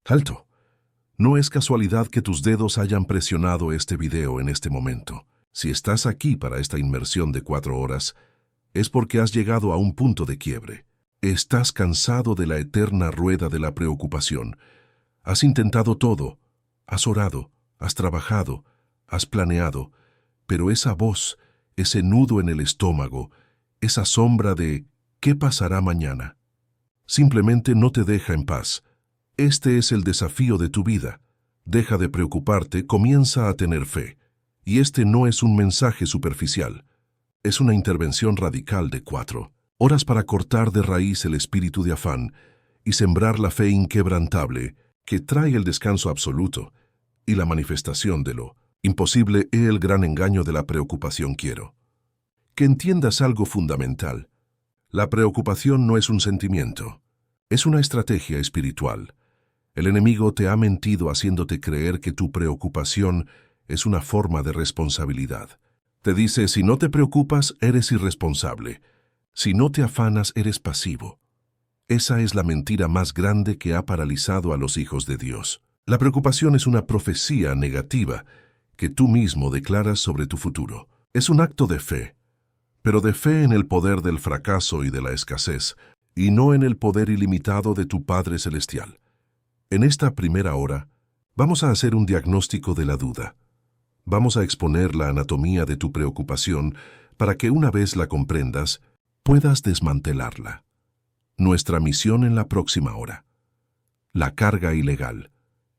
¡Alto! No es casualidad que tus dedos hayan presionado este video en este momento. Si estás aquí para esta inmersión de 4 horas, es porque has llegado a un punto de quiebre. Estás cansado de la eterna rueda de la preocupación. Has intentado todo, has orado, has trabajado, has planeado, pero esa voz, ese nudo en el estómago, esa sombra de ¿qué pasará mañana?, simplemente no te deja en paz. Este es el desafío de tu vida. Deja de preocuparte, comienza a tener fe. Y este no es un mensaje superficial. Es una intervención radical de 4 horas para cortar de raíz el espíritu de afán y sembrar la fe inquebrantable que trae el descanso absoluto y la manifestación de lo imposible. El gran engaño de la preocupación quiero que entiendas algo fundamental. La preocupación no es un sentimiento, es una estrategia espiritual. El enemigo te ha mentido haciéndote creer que tu preocupación es una forma de responsabilidad. Te dice, si no te preocupas, eres irresponsable. Si no te afanas, eres pasivo. Esa es la mentira más grande que ha paralizado a los hijos de Dios. La preocupación es una profecía negativa que tú mismo declaras sobre tu futuro. Es un acto de fe, pero de fe en el poder del fracaso y de la escasez, y no en el poder ilimitado de tu Padre Celestial. En esta primera hora, vamos a hacer un diagnóstico de la duda. Vamos a exponer la anatomía de tu preocupación para que una vez la comprendas, puedas desmantelarla. Nuestra misión en la próxima hora. La carga ilegal.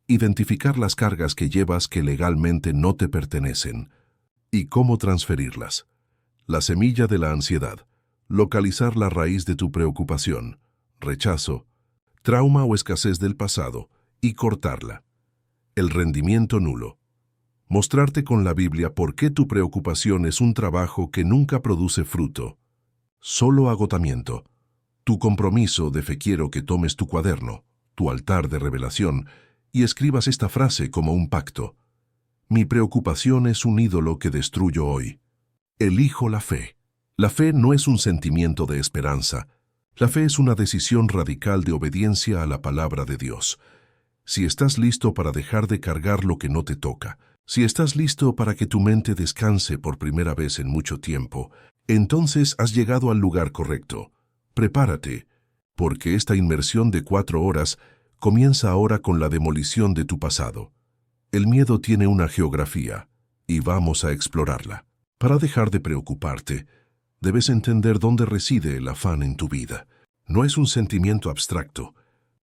Identificar las cargas que llevas que legalmente no te pertenecen y cómo transferirlas. La semilla de la ansiedad. Localizar la raíz de tu preocupación, rechazo, trauma o escasez del pasado y cortarla. El rendimiento nulo. Mostrarte con la Biblia por qué tu preocupación es un trabajo que nunca produce fruto. Solo agotamiento. Tu compromiso de fe. Quiero que tomes tu cuaderno, tu altar de revelación, y escribas esta frase como un pacto. Mi preocupación es un ídolo que destruyo hoy. Elijo la fe. La fe no es un sentimiento de esperanza. La fe es una decisión radical de obediencia a la palabra de Dios. Si estás listo para dejar de cargar lo que no te toca, si estás listo para que tu mente descanse por primera vez en mucho tiempo, entonces has llegado al lugar correcto. Prepárate, porque esta inmersión de 4 horas comienza ahora con la demolición de tu pasado. El miedo tiene una geografía, y vamos a explorarla. Para dejar de preocuparte, debes entender dónde reside el afán en tu vida. No es un sentimiento abstracto,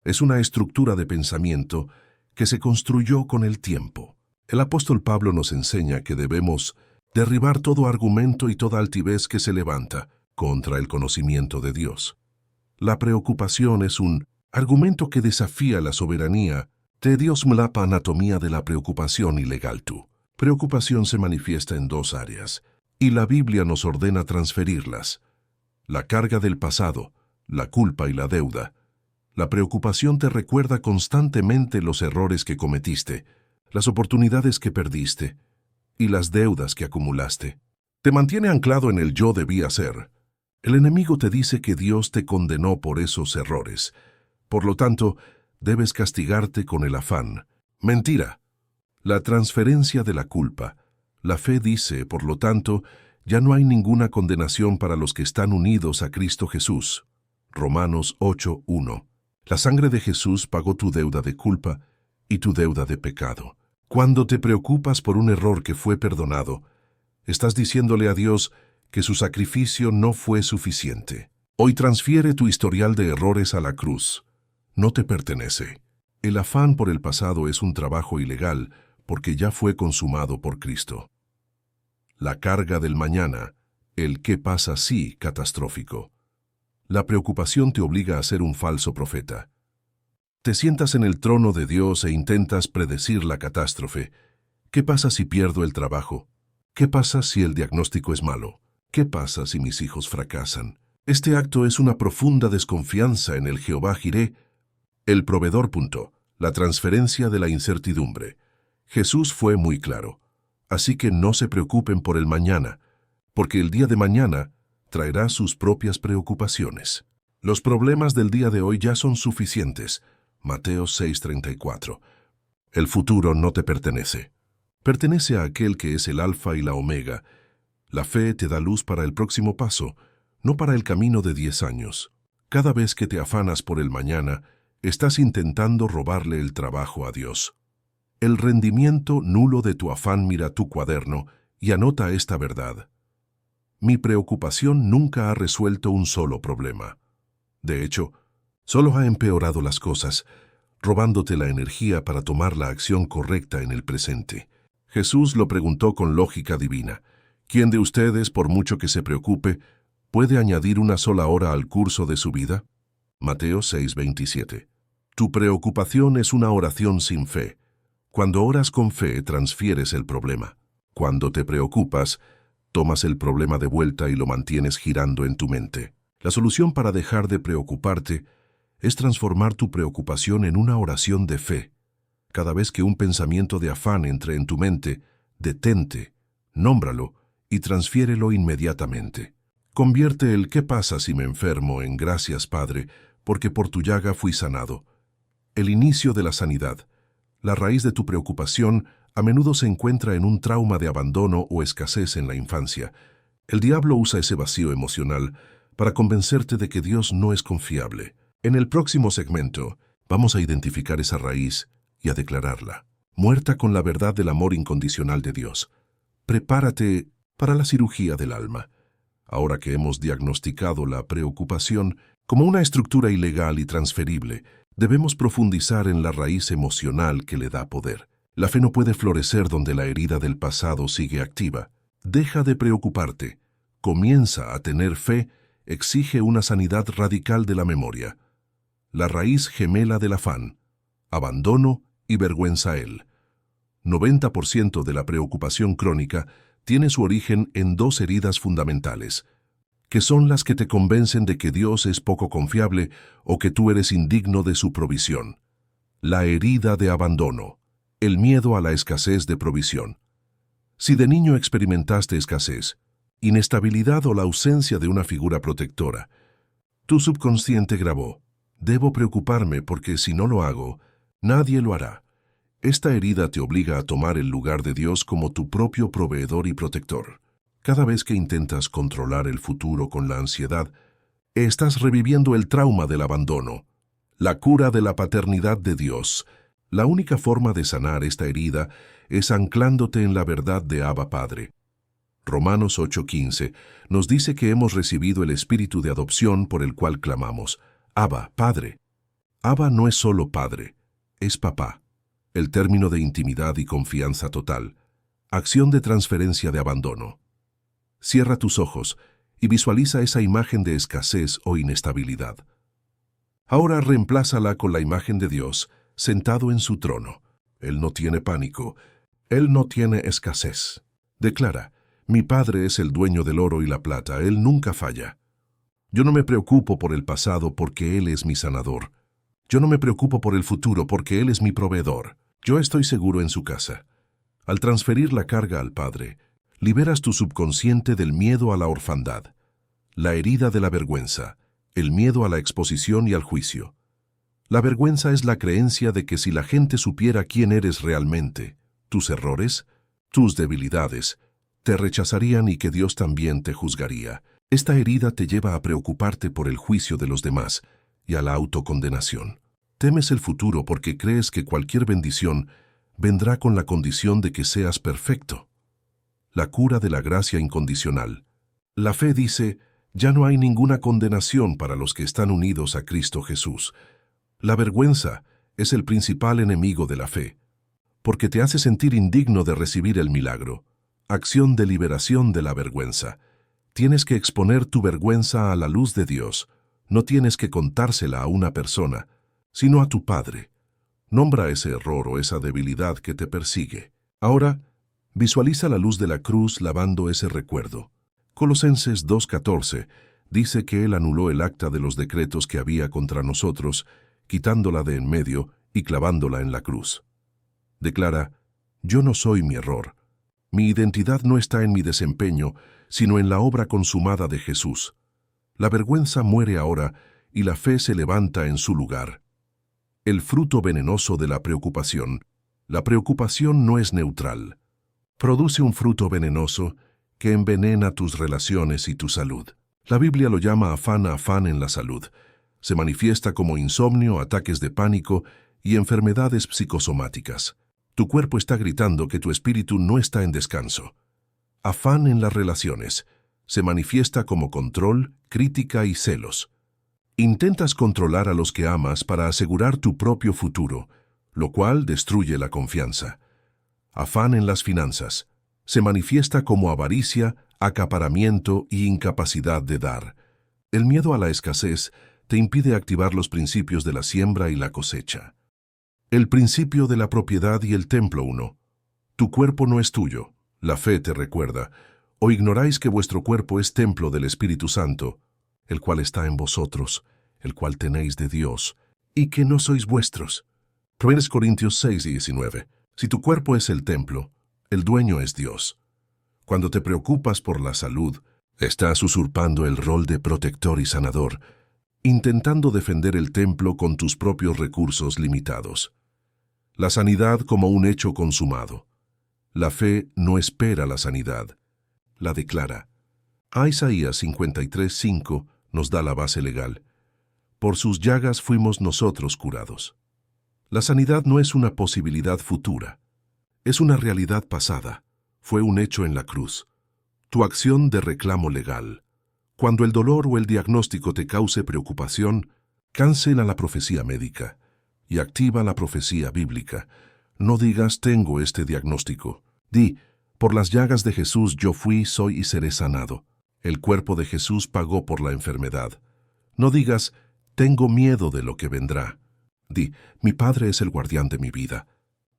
es una estructura de pensamiento que se construyó con el tiempo. El apóstol Pablo nos enseña que debemos derribar todo argumento y toda altivez que se levanta contra el conocimiento de Dios. La preocupación es un argumento que desafía la soberanía de Dios. La anatomía de la preocupación ilegal. Tu preocupación se manifiesta en 2 áreas, y la Biblia nos ordena transferirlas. La carga del pasado, la culpa y la deuda. La preocupación te recuerda constantemente los errores que cometiste, las oportunidades que perdiste y las deudas que acumulaste. Te mantiene anclado en el yo debía ser. El enemigo te dice que Dios te condenó por esos errores. Por lo tanto, debes castigarte con el afán. Mentira. La transferencia de la culpa. La fe dice, por lo tanto, ya no hay ninguna condenación para los que están unidos a Cristo Jesús. Romanos 8:1. La sangre de Jesús pagó tu deuda de culpa y tu deuda de pecado. Cuando te preocupas por un error que fue perdonado, estás diciéndole a Dios que su sacrificio no fue suficiente. Hoy transfiere tu historial de errores a la cruz. No te pertenece. El afán por el pasado es un trabajo ilegal porque ya fue consumado por Cristo. La carga del mañana, el qué pasa si catastrófico. La preocupación te obliga a ser un falso profeta. Te sientas en el trono de Dios e intentas predecir la catástrofe. ¿Qué pasa si pierdo el trabajo? ¿Qué pasa si el diagnóstico es malo? ¿Qué pasa si mis hijos fracasan? Este acto es una profunda desconfianza en el Jehová Jireh, el proveedor. La transferencia de la incertidumbre. Jesús fue muy claro. Así que no se preocupen por el mañana, porque el día de mañana traerá sus propias preocupaciones. Los problemas del día de hoy ya son suficientes. Mateo 6:34. El futuro no te pertenece. Pertenece a aquel que es el Alfa y la Omega. La fe te da luz para el próximo paso, no para el camino de 10 años. Cada vez que te afanas por el mañana, estás intentando robarle el trabajo a Dios. El rendimiento nulo de tu afán mira tu cuaderno y anota esta verdad. Mi preocupación nunca ha resuelto un solo problema. De hecho, solo ha empeorado las cosas, robándote la energía para tomar la acción correcta en el presente. Jesús lo preguntó con lógica divina. ¿Quién de ustedes, por mucho que se preocupe, puede añadir una sola hora al curso de su vida? Mateo 6:27. Tu preocupación es una oración sin fe. Cuando oras con fe, transfieres el problema. Cuando te preocupas, tomas el problema de vuelta y lo mantienes girando en tu mente. La solución para dejar de preocuparte es transformar tu preocupación en una oración de fe. Cada vez que un pensamiento de afán entre en tu mente, detente, nómbralo y transfiérelo inmediatamente. Convierte el ¿qué pasa si me enfermo? En gracias, Padre, porque por tu llaga fui sanado. El inicio de la sanidad. La raíz de tu preocupación a menudo se encuentra en un trauma de abandono o escasez en la infancia. El diablo usa ese vacío emocional para convencerte de que Dios no es confiable. En el próximo segmento, vamos a identificar esa raíz y a declararla, muerta con la verdad del amor incondicional de Dios. Prepárate para la cirugía del alma. Ahora que hemos diagnosticado la preocupación como una estructura ilegal y transferible, debemos profundizar en la raíz emocional que le da poder. La fe no puede florecer donde la herida del pasado sigue activa. Deja de preocuparte. Comienza a tener fe. Exige una sanidad radical de la memoria. La raíz gemela del afán, abandono y vergüenza a él. 90% de la preocupación crónica tiene su origen en dos heridas fundamentales, que son las que te convencen de que Dios es poco confiable o que tú eres indigno de su provisión. La herida de abandono, el miedo a la escasez de provisión. Si de niño experimentaste escasez, inestabilidad o la ausencia de una figura protectora, tu subconsciente grabó, debo preocuparme porque si no lo hago, nadie lo hará. Esta herida te obliga a tomar el lugar de Dios como tu propio proveedor y protector. Cada vez que intentas controlar el futuro con la ansiedad, estás reviviendo el trauma del abandono, la cura de la paternidad de Dios. La única forma de sanar esta herida es anclándote en la verdad de Abba Padre. Romanos 8:15 nos dice que hemos recibido el espíritu de adopción por el cual clamamos, Abba, Padre. Abba no es solo padre, es papá. El término de intimidad y confianza total. Acción de transferencia de abandono. Cierra tus ojos y visualiza esa imagen de escasez o inestabilidad. Ahora reemplázala con la imagen de Dios, sentado en su trono. Él no tiene pánico. Él no tiene escasez. Declara, mi Padre es el dueño del oro y la plata. Él nunca falla. Yo no me preocupo por el pasado porque Él es mi sanador. Yo no me preocupo por el futuro porque Él es mi proveedor. Yo estoy seguro en su casa. Al transferir la carga al Padre, liberas tu subconsciente del miedo a la orfandad, la herida de la vergüenza, el miedo a la exposición y al juicio. La vergüenza es la creencia de que si la gente supiera quién eres realmente, tus errores, tus debilidades, te rechazarían y que Dios también te juzgaría. Esta herida te lleva a preocuparte por el juicio de los demás y a la autocondenación. Temes el futuro porque crees que cualquier bendición vendrá con la condición de que seas perfecto. La cura de la gracia incondicional. La fe dice, ya no hay ninguna condenación para los que están unidos a Cristo Jesús. La vergüenza es el principal enemigo de la fe, porque te hace sentir indigno de recibir el milagro. Acción de liberación de la vergüenza. Tienes que exponer tu vergüenza a la luz de Dios. No tienes que contársela a una persona, sino a tu Padre. Nombra ese error o esa debilidad que te persigue. Ahora, visualiza la luz de la cruz lavando ese recuerdo. Colosenses 2:14 dice que Él anuló el acta de los decretos que había contra nosotros, quitándola de en medio y clavándola en la cruz. Declara, yo no soy mi error. Mi identidad no está en mi desempeño, sino en la obra consumada de Jesús. La vergüenza muere ahora y la fe se levanta en su lugar. El fruto venenoso de la preocupación. La preocupación no es neutral. Produce un fruto venenoso que envenena tus relaciones y tu salud. La Biblia lo llama afán en la salud. Se manifiesta como insomnio, ataques de pánico y enfermedades psicosomáticas. Tu cuerpo está gritando que tu espíritu no está en descanso. Afán en las relaciones. Se manifiesta como control, crítica y celos. Intentas controlar a los que amas para asegurar tu propio futuro, lo cual destruye la confianza. Afán en las finanzas. Se manifiesta como avaricia, acaparamiento y incapacidad de dar. El miedo a la escasez te impide activar los principios de la siembra y la cosecha. El principio de la propiedad y el templo 1. Tu cuerpo no es tuyo. La fe te recuerda. ¿O ignoráis que vuestro cuerpo es templo del Espíritu Santo, el cual está en vosotros, el cual tenéis de Dios, y que no sois vuestros? 1 Corintios 6:19. Si tu cuerpo es el templo, el dueño es Dios. Cuando te preocupas por la salud, estás usurpando el rol de protector y sanador, intentando defender el templo con tus propios recursos limitados. La sanidad como un hecho consumado. La fe no espera la sanidad, la declara. Isaías 53:5 nos da la base legal. Por sus llagas fuimos nosotros curados. La sanidad no es una posibilidad futura, es una realidad pasada. Fue un hecho en la cruz. Tu acción de reclamo legal. Cuando el dolor o el diagnóstico te cause preocupación, cancela la profecía médica y activa la profecía bíblica. No digas tengo este diagnóstico. Di, por las llagas de Jesús yo fui, soy y seré sanado. El cuerpo de Jesús pagó por la enfermedad. No digas tengo miedo de lo que vendrá. Di, mi Padre es el guardián de mi vida.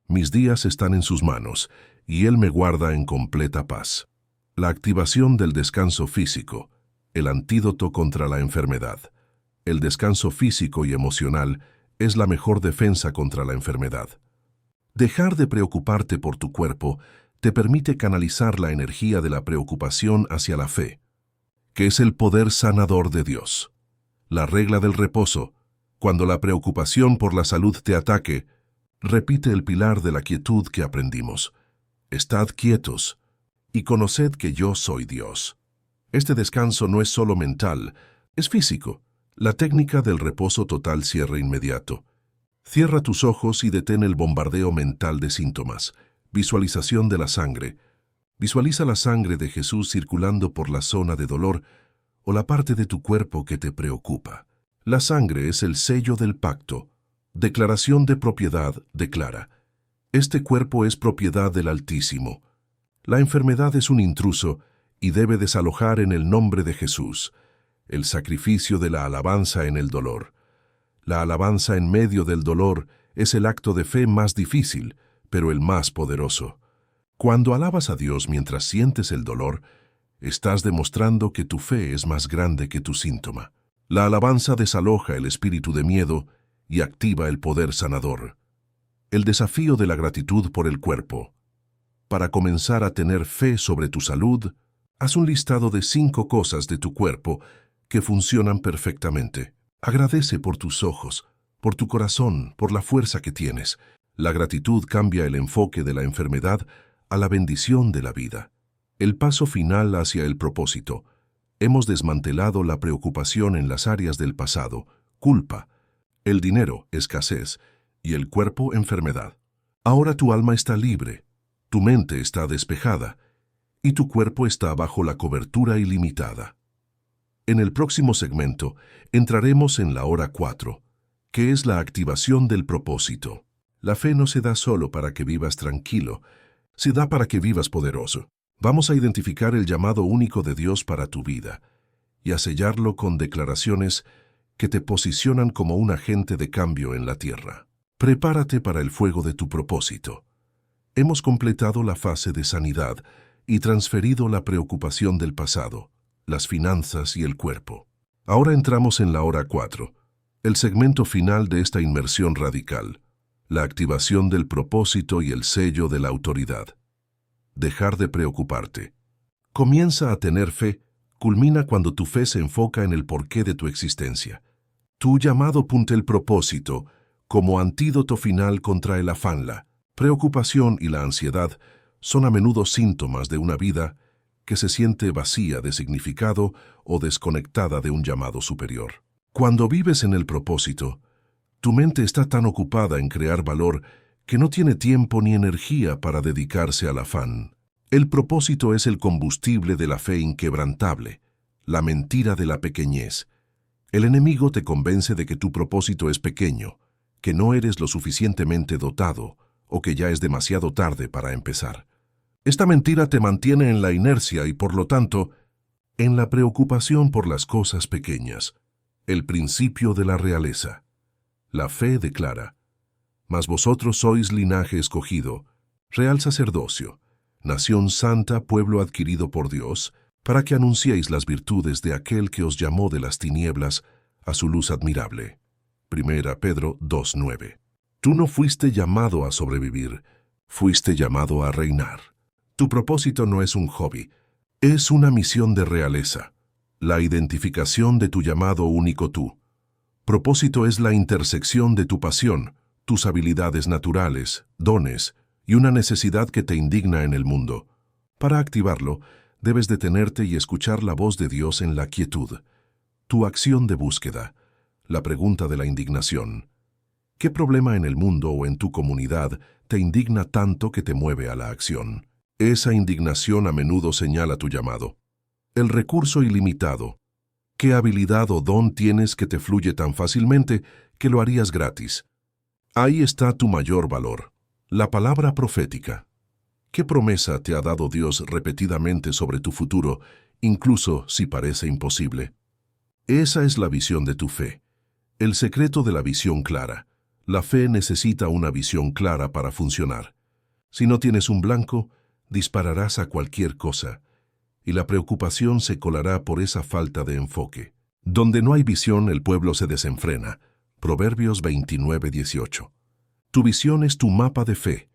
Mis días están en sus manos y Él me guarda en completa paz. La activación del descanso físico, el antídoto contra la enfermedad. El descanso físico y emocional es la mejor defensa contra la enfermedad. Dejar de preocuparte por tu cuerpo te permite canalizar la energía de la preocupación hacia la fe, que es el poder sanador de Dios. La regla del reposo. Cuando la preocupación por la salud te ataque, repite el pilar de la quietud que aprendimos. Estad quietos y conoced que yo soy Dios. Este descanso no es solo mental, es físico. La técnica del reposo total cierre inmediato. Cierra tus ojos y detén el bombardeo mental de síntomas. Visualización de la sangre. Visualiza la sangre de Jesús circulando por la zona de dolor o la parte de tu cuerpo que te preocupa. La sangre es el sello del pacto. Declaración de propiedad declara. Este cuerpo es propiedad del Altísimo. La enfermedad es un intruso y debe desalojar en el nombre de Jesús. El sacrificio de la alabanza en el dolor. La alabanza en medio del dolor es el acto de fe más difícil, pero el más poderoso. Cuando alabas a Dios mientras sientes el dolor, estás demostrando que tu fe es más grande que tu síntoma. La alabanza desaloja el espíritu de miedo y activa el poder sanador. El desafío de la gratitud por el cuerpo. Para comenzar a tener fe sobre tu salud, haz un listado de 5 cosas de tu cuerpo que funcionan perfectamente. Agradece por tus ojos, por tu corazón, por la fuerza que tienes. La gratitud cambia el enfoque de la enfermedad a la bendición de la vida. El paso final hacia el propósito. Hemos desmantelado la preocupación en las áreas del pasado, culpa, el dinero, escasez, y el cuerpo, enfermedad. Ahora tu alma está libre, tu mente está despejada, y tu cuerpo está bajo la cobertura ilimitada. En el próximo segmento entraremos en la hora 4, que es la activación del propósito. La fe no se da solo para que vivas tranquilo, se da para que vivas poderoso. Vamos a identificar el llamado único de Dios para tu vida y a sellarlo con declaraciones que te posicionan como un agente de cambio en la tierra. Prepárate para el fuego de tu propósito. Hemos completado la fase de sanidad y transferido la preocupación del pasado, las finanzas y el cuerpo. Ahora entramos en la hora 4, el segmento final de esta inmersión radical, la activación del propósito y el sello de la autoridad. Dejar de preocuparte. Comienza a tener fe, culmina cuando tu fe se enfoca en el porqué de tu existencia. Tu llamado punto el propósito, como antídoto final contra el afán. La preocupación y la ansiedad son a menudo síntomas de una vida que se siente vacía de significado o desconectada de un llamado superior. Cuando vives en el propósito, tu mente está tan ocupada en crear valor que no tiene tiempo ni energía para dedicarse al afán. El propósito es el combustible de la fe inquebrantable, la mentira de la pequeñez. El enemigo te convence de que tu propósito es pequeño, que no eres lo suficientemente dotado o que ya es demasiado tarde para empezar. Esta mentira te mantiene en la inercia y, por lo tanto, en la preocupación por las cosas pequeñas, el principio de la realeza. La fe declara: mas vosotros sois linaje escogido, real sacerdocio, nación santa, pueblo adquirido por Dios, para que anunciéis las virtudes de aquel que os llamó de las tinieblas a su luz admirable. 1 Pedro 2:9. Tú no fuiste llamado a sobrevivir, fuiste llamado a reinar. Tu propósito no es un hobby, es una misión de realeza, la identificación de tu llamado único tú. Propósito es la intersección de tu pasión, tus habilidades naturales, dones y una necesidad que te indigna en el mundo. Para activarlo, debes detenerte y escuchar la voz de Dios en la quietud. Tu acción de búsqueda, la pregunta de la indignación. ¿Qué problema en el mundo o en tu comunidad te indigna tanto que te mueve a la acción? Esa indignación a menudo señala tu llamado. El recurso ilimitado. ¿Qué habilidad o don tienes que te fluye tan fácilmente que lo harías gratis? Ahí está tu mayor valor. La palabra profética. ¿Qué promesa te ha dado Dios repetidamente sobre tu futuro, incluso si parece imposible? Esa es la visión de tu fe. El secreto de la visión clara. La fe necesita una visión clara para funcionar. Si no tienes un blanco, dispararás a cualquier cosa, y la preocupación se colará por esa falta de enfoque. Donde no hay visión, el pueblo se desenfrena. Proverbios 29:18. Tu visión es tu mapa de fe,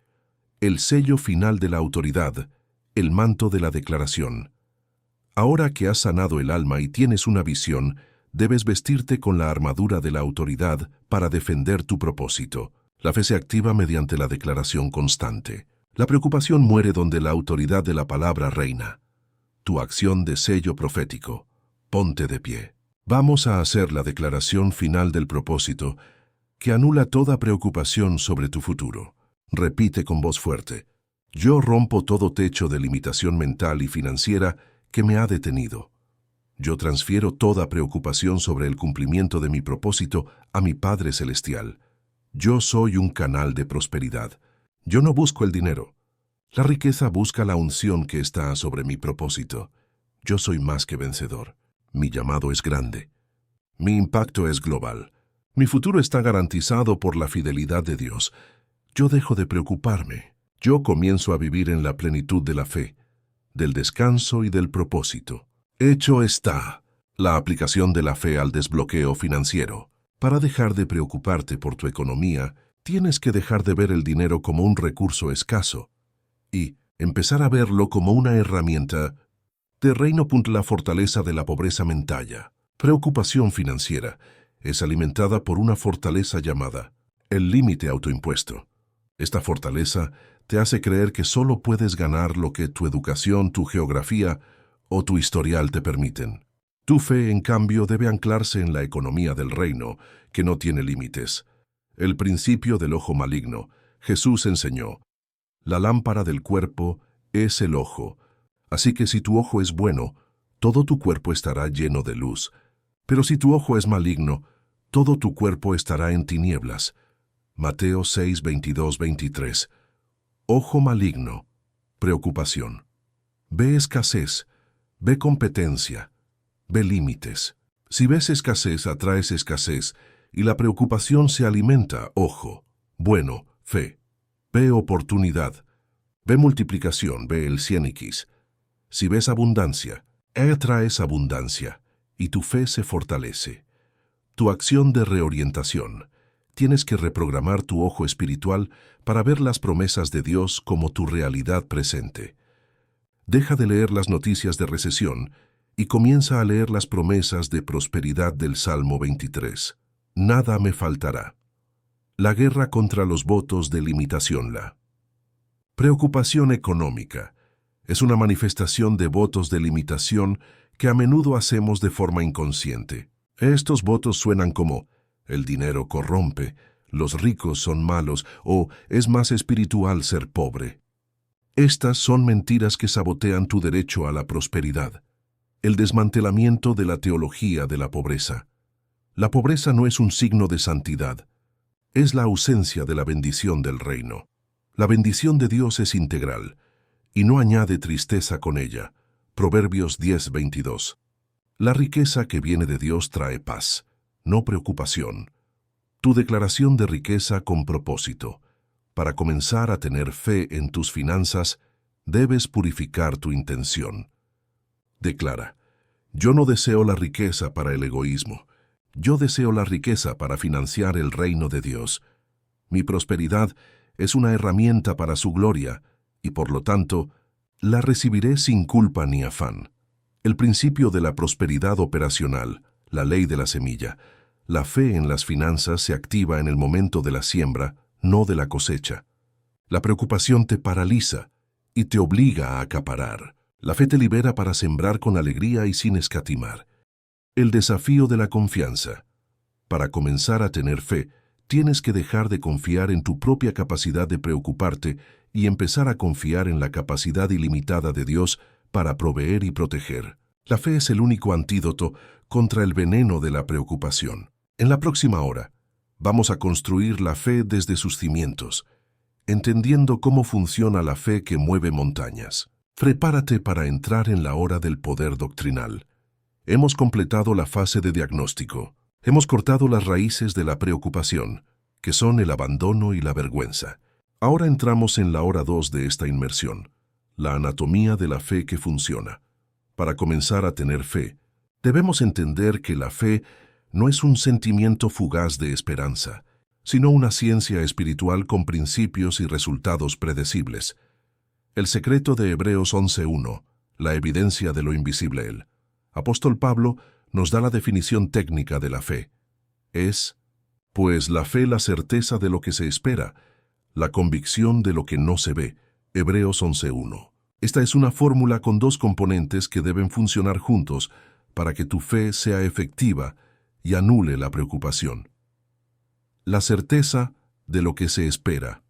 el sello final de la autoridad, el manto de la declaración. Ahora que has sanado el alma y tienes una visión, debes vestirte con la armadura de la autoridad para defender tu propósito. La fe se activa mediante la declaración constante. La preocupación muere donde la autoridad de la palabra reina. Tu acción de sello profético. Ponte de pie. Vamos a hacer la declaración final del propósito, que anula toda preocupación sobre tu futuro. Repite con voz fuerte: yo rompo todo techo de limitación mental y financiera que me ha detenido. Yo transfiero toda preocupación sobre el cumplimiento de mi propósito a mi Padre Celestial. Yo soy un canal de prosperidad. Yo no busco el dinero. La riqueza busca la unción que está sobre mi propósito. Yo soy más que vencedor. Mi llamado es grande. Mi impacto es global. Mi futuro está garantizado por la fidelidad de Dios. Yo dejo de preocuparme. Yo comienzo a vivir en la plenitud de la fe, del descanso y del propósito. Hecho está. La aplicación de la fe al desbloqueo financiero. Para dejar de preocuparte por tu economía, tienes que dejar de ver el dinero como un recurso escaso y empezar a verlo como una herramienta de reino. La fortaleza de la pobreza mental. Preocupación financiera es alimentada por una fortaleza llamada el límite autoimpuesto. Esta fortaleza te hace creer que solo puedes ganar lo que tu educación, tu geografía o tu historial te permiten. Tu fe, en cambio, debe anclarse en la economía del reino, que no tiene límites. El principio del ojo maligno. Jesús enseñó: la lámpara del cuerpo es el ojo. Así que si tu ojo es bueno, todo tu cuerpo estará lleno de luz. Pero si tu ojo es maligno, todo tu cuerpo estará en tinieblas. Mateo 6:22-23. Ojo maligno. Preocupación. Ve escasez. Ve competencia. Ve límites. Si ves escasez, atraes escasez, y la preocupación se alimenta. Ojo. Bueno. Fe. Ve oportunidad. Ve multiplicación. Ve el 100x. Si ves abundancia, atraes abundancia, y tu fe se fortalece. Tu acción de reorientación. Tienes que reprogramar tu ojo espiritual para ver las promesas de Dios como tu realidad presente. Deja de leer las noticias de recesión y comienza a leer las promesas de prosperidad del Salmo 23. Nada me faltará. La guerra contra los votos de limitación. La preocupación económica es una manifestación de votos de limitación que a menudo hacemos de forma inconsciente. Estos votos suenan como el dinero corrompe, los ricos son malos o es más espiritual ser pobre. Estas son mentiras que sabotean tu derecho a la prosperidad. El desmantelamiento de la teología de la pobreza. La pobreza no es un signo de santidad, es la ausencia de la bendición del reino. La bendición de Dios es integral y no añade tristeza con ella. Proverbios 10:22. La riqueza que viene de Dios trae paz, no preocupación. Tu declaración de riqueza con propósito. Para comenzar a tener fe en tus finanzas, debes purificar tu intención. Declara: yo no deseo la riqueza para el egoísmo. Yo deseo la riqueza para financiar el reino de Dios. Mi prosperidad es una herramienta para su gloria y, por lo tanto, la recibiré sin culpa ni afán. El principio de la prosperidad operacional, la ley de la semilla. La fe en las finanzas se activa en el momento de la siembra, no de la cosecha. La preocupación te paraliza y te obliga a acaparar. La fe te libera para sembrar con alegría y sin escatimar. El desafío de la confianza. Para comenzar a tener fe, tienes que dejar de confiar en tu propia capacidad de preocuparte y empezar a confiar en la capacidad ilimitada de Dios para proveer y proteger. La fe es el único antídoto contra el veneno de la preocupación. En la próxima hora, vamos a construir la fe desde sus cimientos, entendiendo cómo funciona la fe que mueve montañas. Prepárate para entrar en la hora del poder doctrinal. Hemos completado la fase de diagnóstico. Hemos cortado las raíces de la preocupación, que son el abandono y la vergüenza. Ahora entramos en la hora 2 de esta inmersión, la anatomía de la fe que funciona. Para comenzar a tener fe, debemos entender que la fe no es un sentimiento fugaz de esperanza, sino una ciencia espiritual con principios y resultados predecibles. El secreto de Hebreos 11:1, la evidencia de lo invisible. El apóstol Pablo nos da la definición técnica de la fe. Es, pues, la fe la certeza de lo que se espera, la convicción de lo que no se ve. Hebreos 11:1. Esta es una fórmula con dos componentes que deben funcionar juntos para que tu fe sea efectiva y anule la preocupación. La certeza de lo que se espera.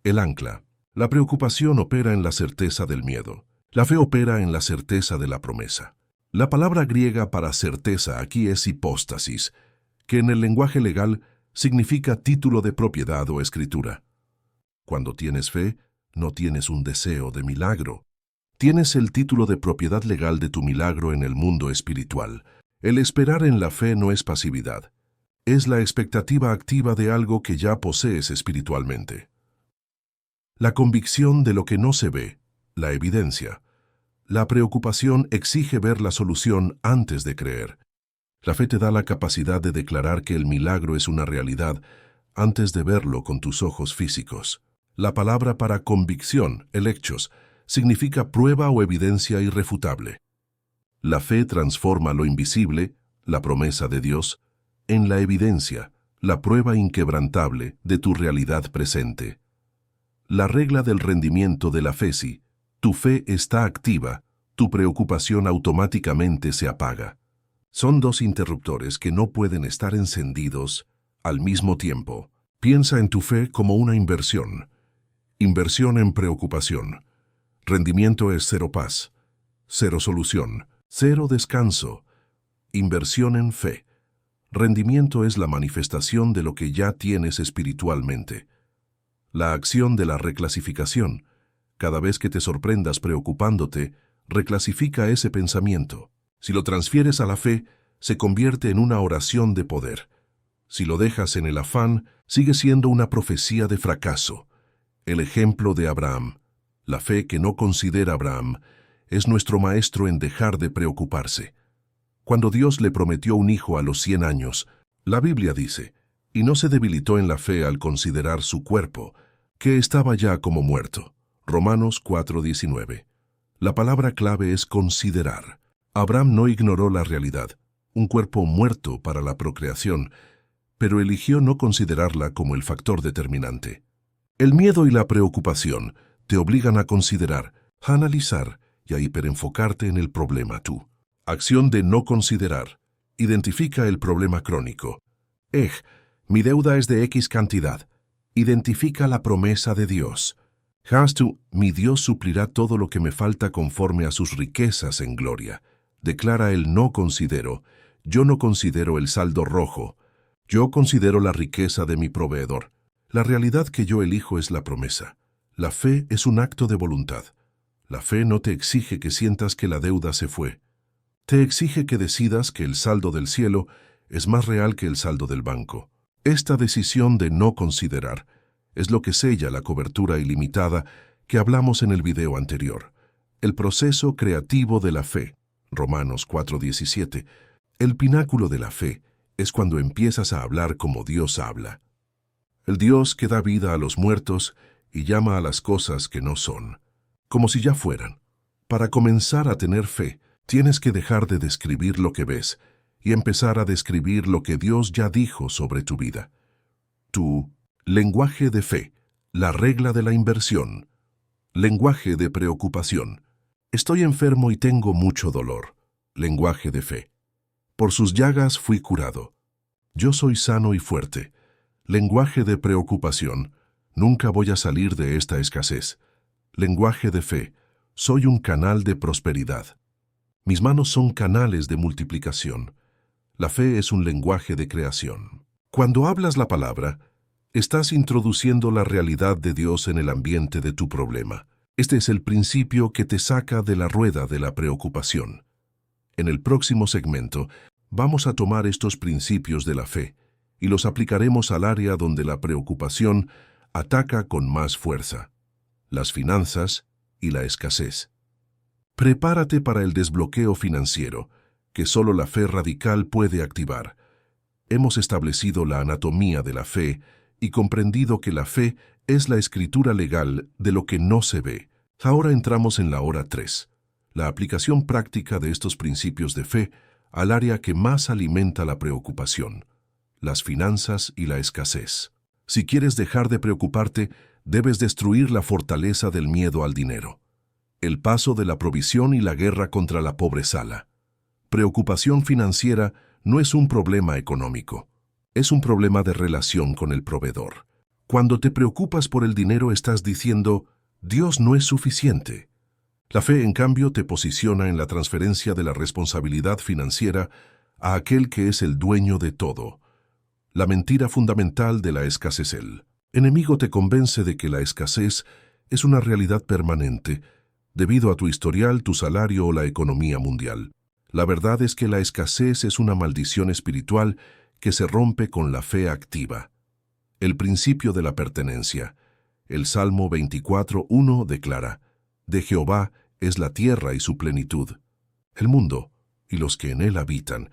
El ancla. La preocupación opera en la certeza del miedo. La fe opera en la certeza de la promesa. La palabra griega para certeza aquí es hipóstasis, que en el lenguaje legal significa título de propiedad o escritura. Cuando tienes fe, no tienes un deseo de milagro. Tienes el título de propiedad legal de tu milagro en el mundo espiritual. El esperar en la fe no es pasividad. Es la expectativa activa de algo que ya posees espiritualmente. La convicción de lo que no se ve, la evidencia. La preocupación exige ver la solución antes de creer. La fe te da la capacidad de declarar que el milagro es una realidad antes de verlo con tus ojos físicos. La palabra para convicción, elechos, significa prueba o evidencia irrefutable. La fe transforma lo invisible, la promesa de Dios, en la evidencia, la prueba inquebrantable de tu realidad presente. La regla del rendimiento de la fe: si tu fe está activa, tu preocupación automáticamente se apaga. Son dos interruptores que no pueden estar encendidos al mismo tiempo. Piensa en tu fe como una inversión. Inversión en preocupación. Rendimiento es cero paz, cero solución, cero descanso. Inversión en fe. Rendimiento es la manifestación de lo que ya tienes espiritualmente. La acción de la reclasificación. Cada vez que te sorprendas preocupándote, reclasifica ese pensamiento. Si lo transfieres a la fe, se convierte en una oración de poder. Si lo dejas en el afán, sigue siendo una profecía de fracaso. El ejemplo de Abraham. La fe que no considera Abraham es nuestro maestro en dejar de preocuparse. Cuando Dios le prometió un hijo a los 100 años, la Biblia dice, y no se debilitó en la fe al considerar su cuerpo, que estaba ya como muerto. Romanos 4:19. La palabra clave es considerar. Abraham no ignoró la realidad, un cuerpo muerto para la procreación, pero eligió no considerarla como el factor determinante. El miedo y la preocupación te obligan a considerar, a analizar y a hiperenfocarte en el problema tú. Acción de no considerar. Identifica el problema crónico. Mi deuda es de X cantidad. Identifica la promesa de Dios. Mi Dios suplirá todo lo que me falta conforme a sus riquezas en gloria. Declara el no considero. Yo no considero el saldo rojo. Yo considero la riqueza de mi proveedor. La realidad que yo elijo es la promesa. La fe es un acto de voluntad. La fe no te exige que sientas que la deuda se fue. Te exige que decidas que el saldo del cielo es más real que el saldo del banco. Esta decisión de no considerar es lo que sella la cobertura ilimitada que hablamos en el video anterior. El proceso creativo de la fe. Romanos 4:17. El pináculo de la fe es cuando empiezas a hablar como Dios habla. El Dios que da vida a los muertos y llama a las cosas que no son, como si ya fueran. Para comenzar a tener fe, tienes que dejar de describir lo que ves y empezar a describir lo que Dios ya dijo sobre tu vida. Tu lenguaje de fe, la regla de la inversión. Lenguaje de preocupación. Estoy enfermo y tengo mucho dolor. Lenguaje de fe. Por sus llagas fui curado. Yo soy sano y fuerte. Lenguaje de preocupación. Nunca voy a salir de esta escasez. Lenguaje de fe. Soy un canal de prosperidad. Mis manos son canales de multiplicación. La fe es un lenguaje de creación. Cuando hablas la palabra, estás introduciendo la realidad de Dios en el ambiente de tu problema. Este es el principio que te saca de la rueda de la preocupación. En el próximo segmento, vamos a tomar estos principios de la fe y los aplicaremos al área donde la preocupación ataca con más fuerza: las finanzas y la escasez. Prepárate para el desbloqueo financiero, que solo la fe radical puede activar. Hemos establecido la anatomía de la fe y comprendido que la fe es la escritura legal de lo que no se ve. Ahora entramos en la hora 3, la aplicación práctica de estos principios de fe al área que más alimenta la preocupación: las finanzas y la escasez. Si quieres dejar de preocuparte, debes destruir la fortaleza del miedo al dinero. El paso de la provisión y la guerra contra la pobreza. Preocupación financiera no es un problema económico, es un problema de relación con el proveedor. Cuando te preocupas por el dinero estás diciendo, Dios no es suficiente. La fe, en cambio, te posiciona en la transferencia de la responsabilidad financiera a aquel que es el dueño de todo. La mentira fundamental de la escasez. El enemigo te convence de que la escasez es una realidad permanente, debido a tu historial, tu salario o la economía mundial. La verdad es que la escasez es una maldición espiritual que se rompe con la fe activa. El principio de la pertenencia. El Salmo 24:1 declara: de Jehová es la tierra y su plenitud, el mundo y los que en él habitan.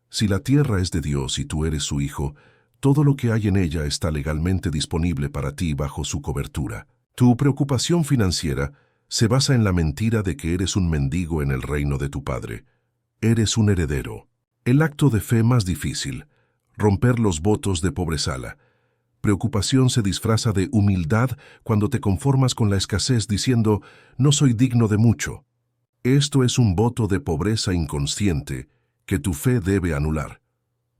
Si la tierra es de Dios y tú eres su hijo, todo lo que hay en ella está legalmente disponible para ti bajo su cobertura. Tu preocupación financiera se basa en la mentira de que eres un mendigo en el reino de tu Padre. Eres un heredero. El acto de fe más difícil: romper los votos de pobreza. Preocupación se disfraza de humildad cuando te conformas con la escasez diciendo, no soy digno de mucho. Esto es un voto de pobreza inconsciente que tu fe debe anular.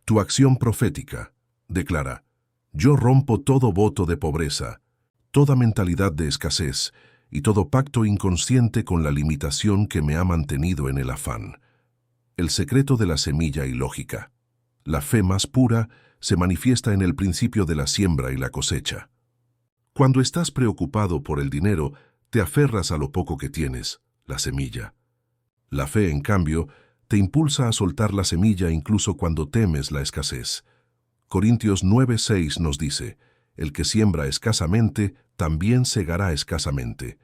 Tu acción profética declara: yo rompo todo voto de pobreza, toda mentalidad de escasez y todo pacto inconsciente con la limitación que me ha mantenido en el afán. El secreto de la semilla ilógica. La fe más pura se manifiesta en el principio de la siembra y la cosecha. Cuando estás preocupado por el dinero, te aferras a lo poco que tienes, la semilla. La fe, en cambio, te impulsa a soltar la semilla incluso cuando temes la escasez. Corintios 9:6 nos dice: el que siembra escasamente, también segará escasamente.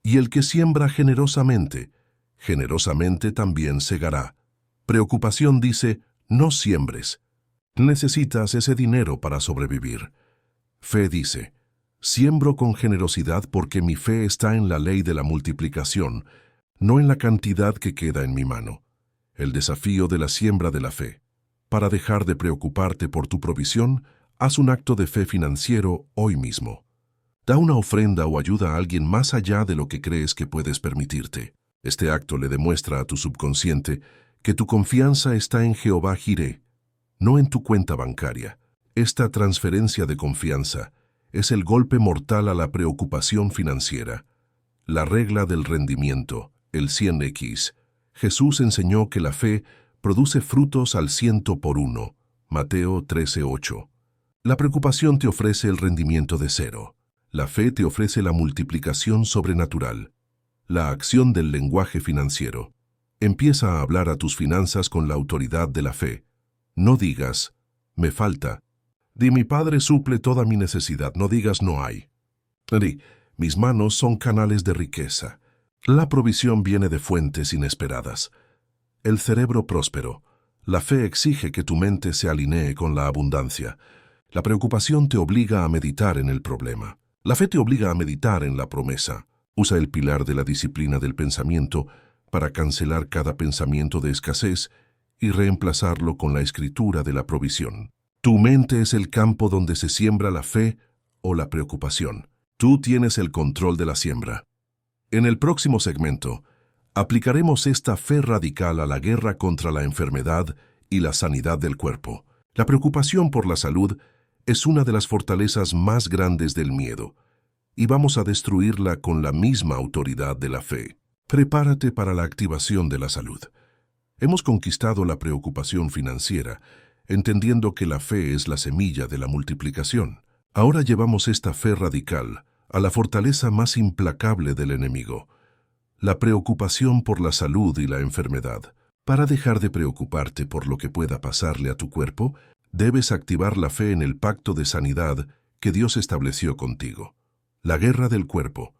Y el que siembra generosamente, generosamente también segará. Preocupación dice: no siembres. Necesitas ese dinero para sobrevivir. Fe dice: siembro con generosidad porque mi fe está en la ley de la multiplicación, no en la cantidad que queda en mi mano. El desafío de la siembra de la fe. Para dejar de preocuparte por tu provisión, haz un acto de fe financiero hoy mismo. Da una ofrenda o ayuda a alguien más allá de lo que crees que puedes permitirte. Este acto le demuestra a tu subconsciente que tu confianza está en Jehová Jireh, no en tu cuenta bancaria. Esta transferencia de confianza es el golpe mortal a la preocupación financiera. La regla del rendimiento, el 100x. Jesús enseñó que la fe produce frutos al 100 por 1. Mateo 13:8. La preocupación te ofrece el rendimiento de 0. La fe te ofrece la multiplicación sobrenatural. La acción del lenguaje financiero. Empieza a hablar a tus finanzas con la autoridad de la fe. No digas, me falta. Di, mi Padre suple toda mi necesidad. No digas, no hay. Di, mis manos son canales de riqueza. La provisión viene de fuentes inesperadas. El cerebro próspero. La fe exige que tu mente se alinee con la abundancia. La preocupación te obliga a meditar en el problema. La fe te obliga a meditar en la promesa. Usa el pilar de la disciplina del pensamiento para cancelar cada pensamiento de escasez y reemplazarlo con la escritura de la provisión. Tu mente es el campo donde se siembra la fe o la preocupación. Tú tienes el control de la siembra. En el próximo segmento, aplicaremos esta fe radical a la guerra contra la enfermedad y la sanidad del cuerpo. La preocupación por la salud es una de las fortalezas más grandes del miedo, y vamos a destruirla con la misma autoridad de la fe. Prepárate para la activación de la salud. Hemos conquistado la preocupación financiera, entendiendo que la fe es la semilla de la multiplicación. Ahora llevamos esta fe radical a la fortaleza más implacable del enemigo, la preocupación por la salud y la enfermedad. Para dejar de preocuparte por lo que pueda pasarle a tu cuerpo, debes activar la fe en el pacto de sanidad que Dios estableció contigo. La guerra del cuerpo,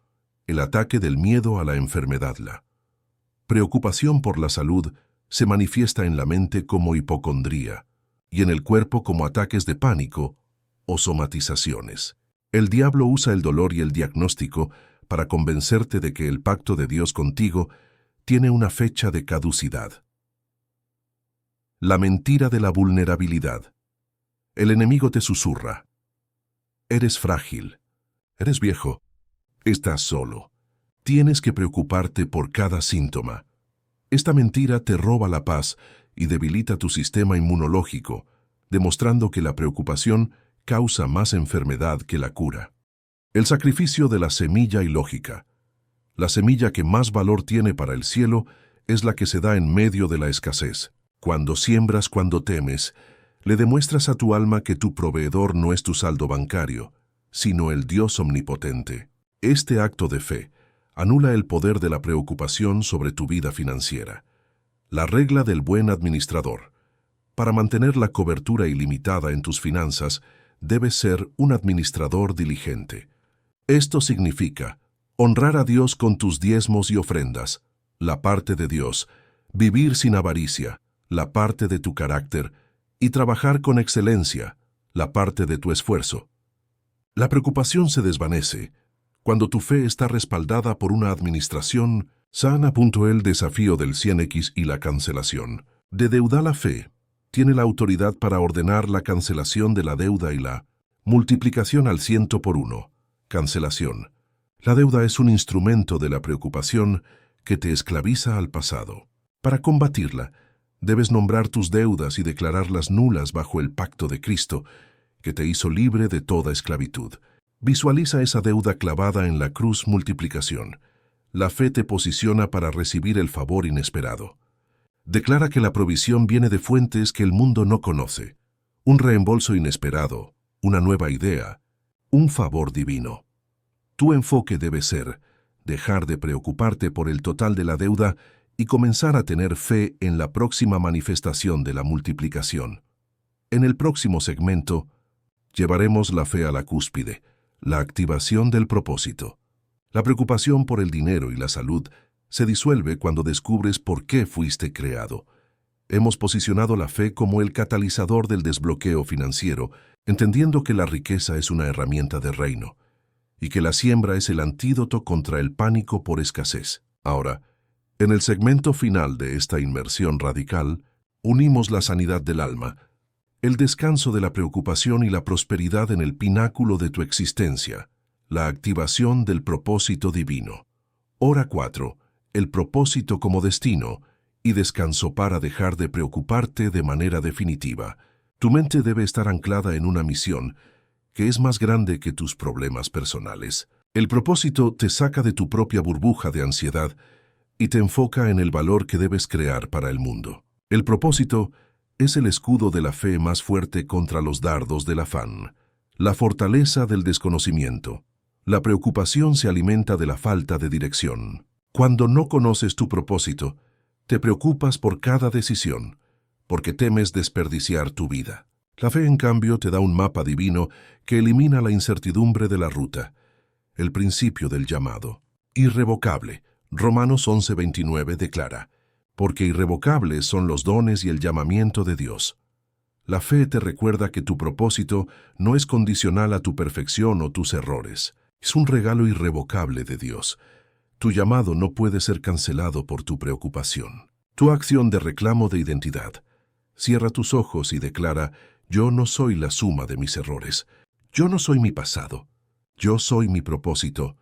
el ataque del miedo a la enfermedad. La preocupación por la salud se manifiesta en la mente como hipocondría y en el cuerpo como ataques de pánico o somatizaciones. El diablo usa el dolor y el diagnóstico para convencerte de que el pacto de Dios contigo tiene una fecha de caducidad. La mentira de la vulnerabilidad. El enemigo te susurra. Eres frágil. Eres viejo. Estás solo. Tienes que preocuparte por cada síntoma. Esta mentira te roba la paz y debilita tu sistema inmunológico, demostrando que la preocupación causa más enfermedad que la cura. El sacrificio de la semilla ilógica. La semilla que más valor tiene para el cielo es la que se da en medio de la escasez. Cuando siembras cuando temes, le demuestras a tu alma que tu proveedor no es tu saldo bancario, sino el Dios omnipotente. Este acto de fe anula el poder de la preocupación sobre tu vida financiera. La regla del buen administrador. Para mantener la cobertura ilimitada en tus finanzas, debes ser un administrador diligente. Esto significa honrar a Dios con tus diezmos y ofrendas, la parte de Dios, vivir sin avaricia, la parte de tu carácter, y trabajar con excelencia, la parte de tu esfuerzo. La preocupación se desvanece cuando tu fe está respaldada por una administración sana. El desafío del 100x y la cancelación. De deuda la fe tiene la autoridad para ordenar la cancelación de la deuda y la multiplicación al 100 por 1. Cancelación. La deuda es un instrumento de la preocupación que te esclaviza al pasado. Para combatirla, debes nombrar tus deudas y declararlas nulas bajo el pacto de Cristo, que te hizo libre de toda esclavitud. Visualiza esa deuda clavada en la cruz multiplicación. La fe te posiciona para recibir el favor inesperado. Declara que la provisión viene de fuentes que el mundo no conoce. Un reembolso inesperado, una nueva idea, un favor divino. Tu enfoque debe ser dejar de preocuparte por el total de la deuda y comenzar a tener fe en la próxima manifestación de la multiplicación. En el próximo segmento, llevaremos la fe a la cúspide, la activación del propósito. La preocupación por el dinero y la salud se disuelve cuando descubres por qué fuiste creado. Hemos posicionado la fe como el catalizador del desbloqueo financiero, entendiendo que la riqueza es una herramienta de reino y que la siembra es el antídoto contra el pánico por escasez. Ahora, en el segmento final de esta inmersión radical, Unimos la sanidad del alma, el descanso de la preocupación y la prosperidad en el pináculo de tu existencia, la activación del propósito divino. Hora 4. El propósito como destino y descanso para dejar de preocuparte de manera definitiva. Tu mente debe estar anclada en una misión que es más grande que tus problemas personales. El propósito te saca de tu propia burbuja de ansiedad y te enfoca en el valor que debes crear para el mundo. El propósito es el escudo de la fe más fuerte contra los dardos del afán, la fortaleza del desconocimiento. La preocupación se alimenta de la falta de dirección. Cuando no conoces tu propósito, te preocupas por cada decisión, porque temes desperdiciar tu vida. La fe, en cambio, te da un mapa divino que elimina la incertidumbre de la ruta, el principio del llamado. Irrevocable. Romanos 11:29 declara, porque irrevocables son los dones y el llamamiento de Dios. La fe te recuerda que tu propósito no es condicional a tu perfección o tus errores. Es un regalo irrevocable de Dios. Tu llamado no puede ser cancelado por tu preocupación. Tu acción de reclamo de identidad. Cierra tus ojos y declara, yo no soy la suma de mis errores. Yo no soy mi pasado. Yo soy mi propósito,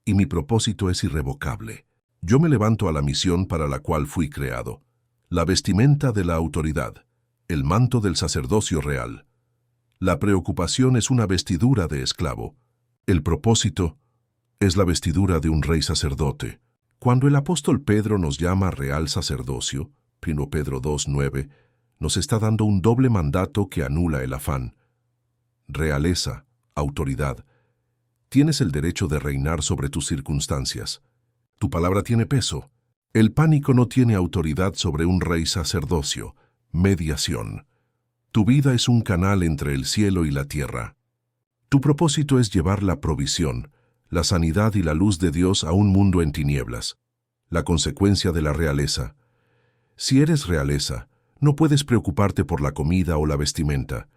y mi propósito es irrevocable. Yo me levanto a la misión para la cual fui creado. La vestimenta de la autoridad, el manto del sacerdocio real. La preocupación es una vestidura de esclavo. El propósito es la vestidura de un rey sacerdote. Cuando el apóstol Pedro nos llama real sacerdocio, 1 Pedro 2:9, nos está dando un doble mandato que anula el afán. Realeza, autoridad. Tienes el derecho de reinar sobre tus circunstancias. Tu palabra tiene peso. El pánico no tiene autoridad sobre un rey sacerdocio. Mediación. Tu vida es un canal entre el cielo y la tierra. Tu propósito es llevar la provisión, la sanidad y la luz de Dios a un mundo en tinieblas. La consecuencia de la realeza. Si eres realeza, no puedes preocuparte por la comida o la vestimenta.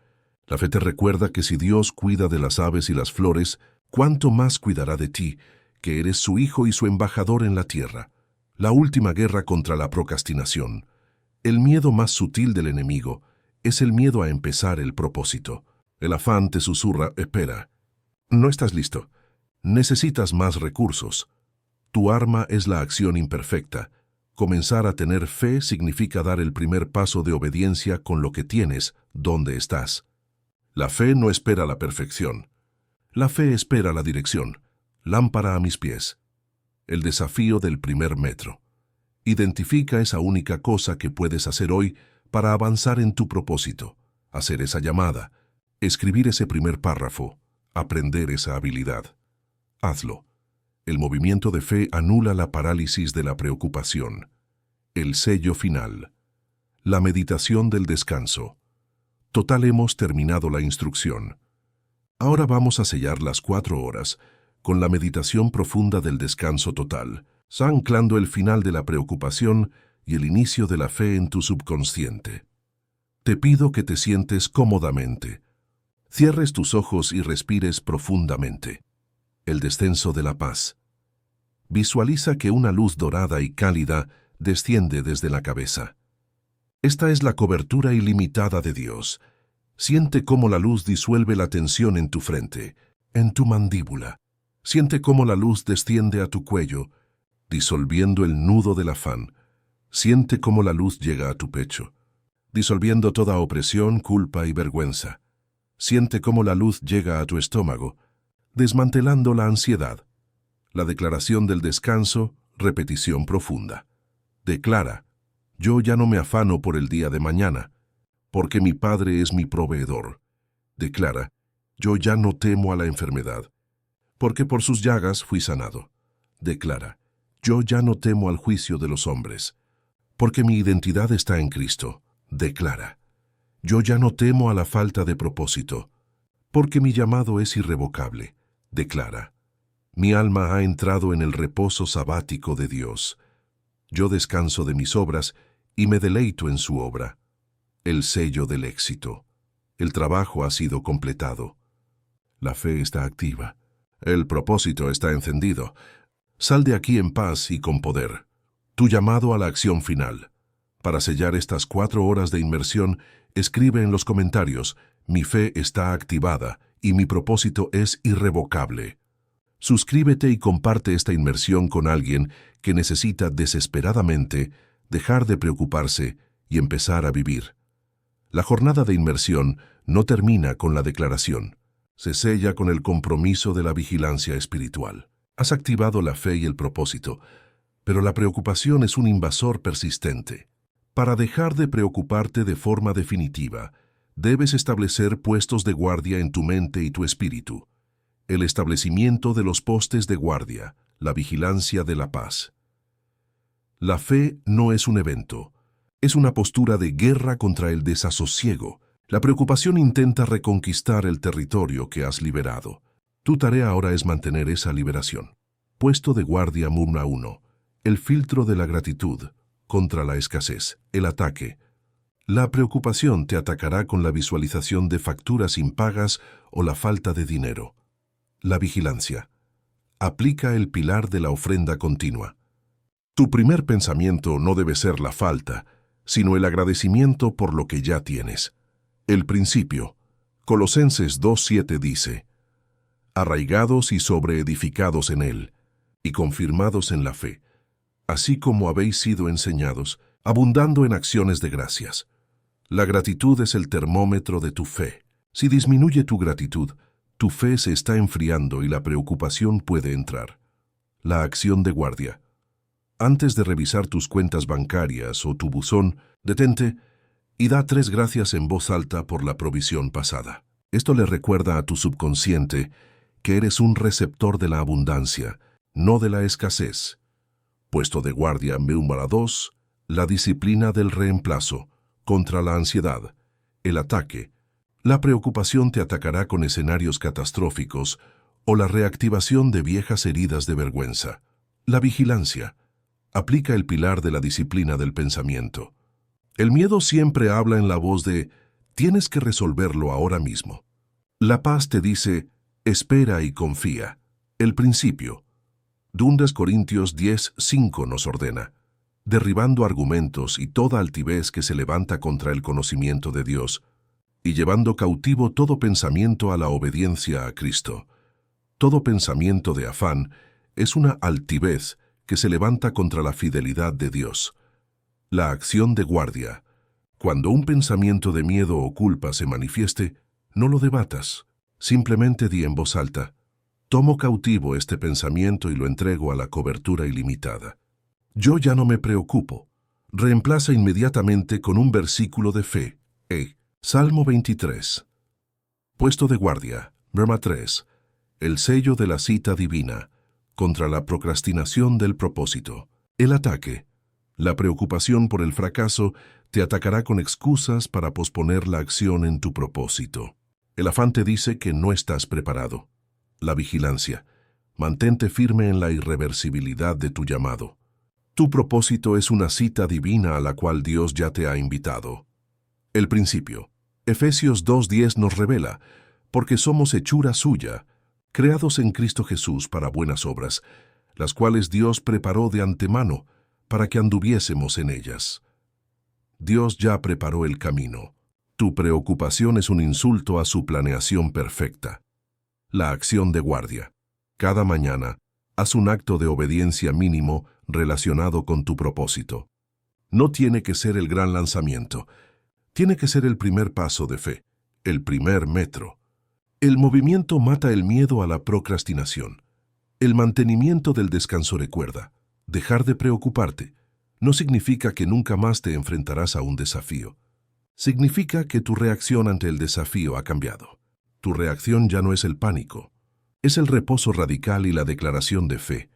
La fe te recuerda que si Dios cuida de las aves y las flores, ¿cuánto más cuidará de ti, que eres su hijo y su embajador en la tierra? La última guerra contra la procrastinación. El miedo más sutil del enemigo es el miedo a empezar el propósito. El afán te susurra, espera. No estás listo. Necesitas más recursos. Tu arma es la acción imperfecta. Comenzar a tener fe significa dar el primer paso de obediencia con lo que tienes, donde estás. La fe no espera la perfección. La fe espera la dirección. Lámpara a mis pies. El desafío del primer metro. Identifica esa única cosa que puedes hacer hoy para avanzar en tu propósito. Hacer esa llamada. Escribir ese primer párrafo. Aprender esa habilidad. Hazlo. El movimiento de fe anula la parálisis de la preocupación. El sello final. La meditación del descanso. Total, hemos terminado la instrucción. Ahora vamos a sellar las 4 horas con la meditación profunda del descanso total, anclando el final de la preocupación y el inicio de la fe en tu subconsciente. Te pido que te sientes cómodamente. Cierres tus ojos y respires profundamente. El descenso de la paz. Visualiza que una luz dorada y cálida desciende desde la cabeza. Esta es la cobertura ilimitada de Dios. Siente cómo la luz disuelve la tensión en tu frente, en tu mandíbula. Siente cómo la luz desciende a tu cuello, disolviendo el nudo del afán. Siente cómo la luz llega a tu pecho, disolviendo toda opresión, culpa y vergüenza. Siente cómo la luz llega a tu estómago, desmantelando la ansiedad. La declaración del descanso, repetición profunda. Declara, yo ya no me afano por el día de mañana, porque mi Padre es mi proveedor. Declara, yo ya no temo a la enfermedad, porque por sus llagas fui sanado. Declara, yo ya no temo al juicio de los hombres, porque mi identidad está en Cristo. Declara, yo ya no temo a la falta de propósito, porque mi llamado es irrevocable. Declara, mi alma ha entrado en el reposo sabático de Dios. Yo descanso de mis obras y me deleito en su obra. El sello del éxito. El trabajo ha sido completado. La fe está activa. El propósito está encendido. Sal de aquí en paz y con poder. Tu llamado a la acción final. Para sellar estas 4 horas de inmersión, escribe en los comentarios: mi fe está activada y mi propósito es irrevocable. Suscríbete y comparte esta inmersión con alguien que necesita desesperadamente dejar de preocuparse y empezar a vivir. La jornada de inmersión no termina con la declaración. Se sella con el compromiso de la vigilancia espiritual. Has activado la fe y el propósito, pero la preocupación es un invasor persistente. Para dejar de preocuparte de forma definitiva, debes establecer puestos de guardia en tu mente y tu espíritu. El establecimiento de los postes de guardia, la vigilancia de la paz. La fe no es un evento, es una postura de guerra contra el desasosiego. La preocupación intenta reconquistar el territorio que has liberado. Tu tarea ahora es mantener esa liberación. Puesto de guardia Murna 1. El filtro de la gratitud contra la escasez, el ataque. La preocupación te atacará con la visualización de facturas impagas o la falta de dinero. La vigilancia. Aplica el pilar de la ofrenda continua. Tu primer pensamiento no debe ser la falta, sino el agradecimiento por lo que ya tienes. El principio. Colosenses 2:7 dice: arraigados y sobreedificados en él, y confirmados en la fe, así como habéis sido enseñados, abundando en acciones de gracias. La gratitud es el termómetro de tu fe. Si disminuye tu gratitud, tu fe se está enfriando y la preocupación puede entrar. La acción de guardia. Antes de revisar tus cuentas bancarias o tu buzón, detente y da 3 gracias en voz alta por la provisión pasada. Esto le recuerda a tu subconsciente que eres un receptor de la abundancia, no de la escasez. Puesto de guardia número 2, la disciplina del reemplazo, contra la ansiedad, el ataque. La preocupación te atacará con escenarios catastróficos o la reactivación de viejas heridas de vergüenza. La vigilancia. Aplica el pilar de la disciplina del pensamiento. El miedo siempre habla en la voz de «tienes que resolverlo ahora mismo». La paz te dice «espera y confía». El principio. 2 Corintios 10:5 nos ordena: derribando argumentos y toda altivez que se levanta contra el conocimiento de Dios, y llevando cautivo todo pensamiento a la obediencia a Cristo. Todo pensamiento de afán es una altivez que se levanta contra la fidelidad de Dios. La acción de guardia. Cuando un pensamiento de miedo o culpa se manifieste, no lo debatas. Simplemente di en voz alta: tomo cautivo este pensamiento y lo entrego a la cobertura ilimitada. Yo ya no me preocupo. Reemplaza inmediatamente con un versículo de fe. Salmo 23. Puesto de guardia. Norma 3. El sello de la cita divina. Contra la procrastinación del propósito. El ataque. La preocupación por el fracaso te atacará con excusas para posponer la acción en tu propósito. El afán te dice que no estás preparado. La vigilancia. Mantente firme en la irreversibilidad de tu llamado. Tu propósito es una cita divina a la cual Dios ya te ha invitado. El principio. Efesios 2:10 nos revela: porque somos hechura suya, creados en Cristo Jesús para buenas obras, las cuales Dios preparó de antemano para que anduviésemos en ellas. Dios ya preparó el camino. Tu preocupación es un insulto a su planeación perfecta. La acción de guardia. Cada mañana, haz un acto de obediencia mínimo relacionado con tu propósito. No tiene que ser el gran lanzamiento. Tiene que ser el primer paso de fe, el primer metro. El movimiento mata el miedo a la procrastinación. El mantenimiento del descanso. Recuerda, dejar de preocuparte no significa que nunca más te enfrentarás a un desafío. Significa que tu reacción ante el desafío ha cambiado. Tu reacción ya no es el pánico, es el reposo radical y la declaración de fe.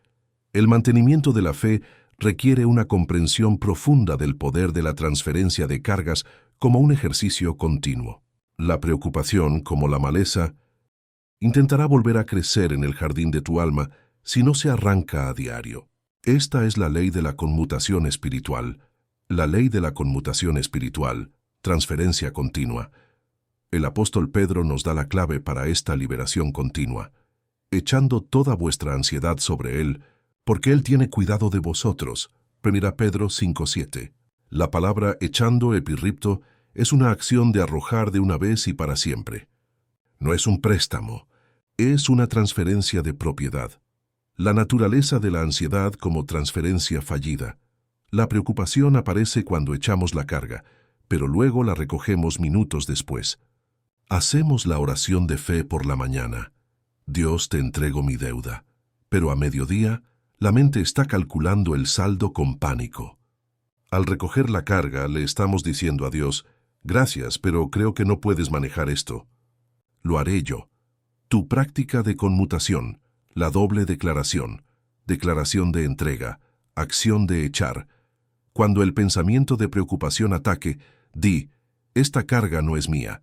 El mantenimiento de la fe requiere una comprensión profunda del poder de la transferencia de cargas como un ejercicio continuo. La preocupación, como la maleza, intentará volver a crecer en el jardín de tu alma si no se arranca a diario. Esta es la ley de la conmutación espiritual. La ley de la conmutación espiritual, transferencia continua. El apóstol Pedro nos da la clave para esta liberación continua: echando toda vuestra ansiedad sobre Él, porque Él tiene cuidado de vosotros. 1 Pedro 5:7. La palabra echando epirripto es una acción de arrojar de una vez y para siempre. No es un préstamo, es una transferencia de propiedad. La naturaleza de la ansiedad como transferencia fallida. La preocupación aparece cuando echamos la carga, pero luego la recogemos minutos después. Hacemos la oración de fe por la mañana. Dios, te entrego mi deuda. Pero a mediodía, la mente está calculando el saldo con pánico. Al recoger la carga, le estamos diciendo a Dios, gracias, pero creo que no puedes manejar esto. Lo haré yo. Tu práctica de conmutación, la doble declaración de entrega, acción de echar. Cuando el pensamiento de preocupación ataque, di, esta carga no es mía.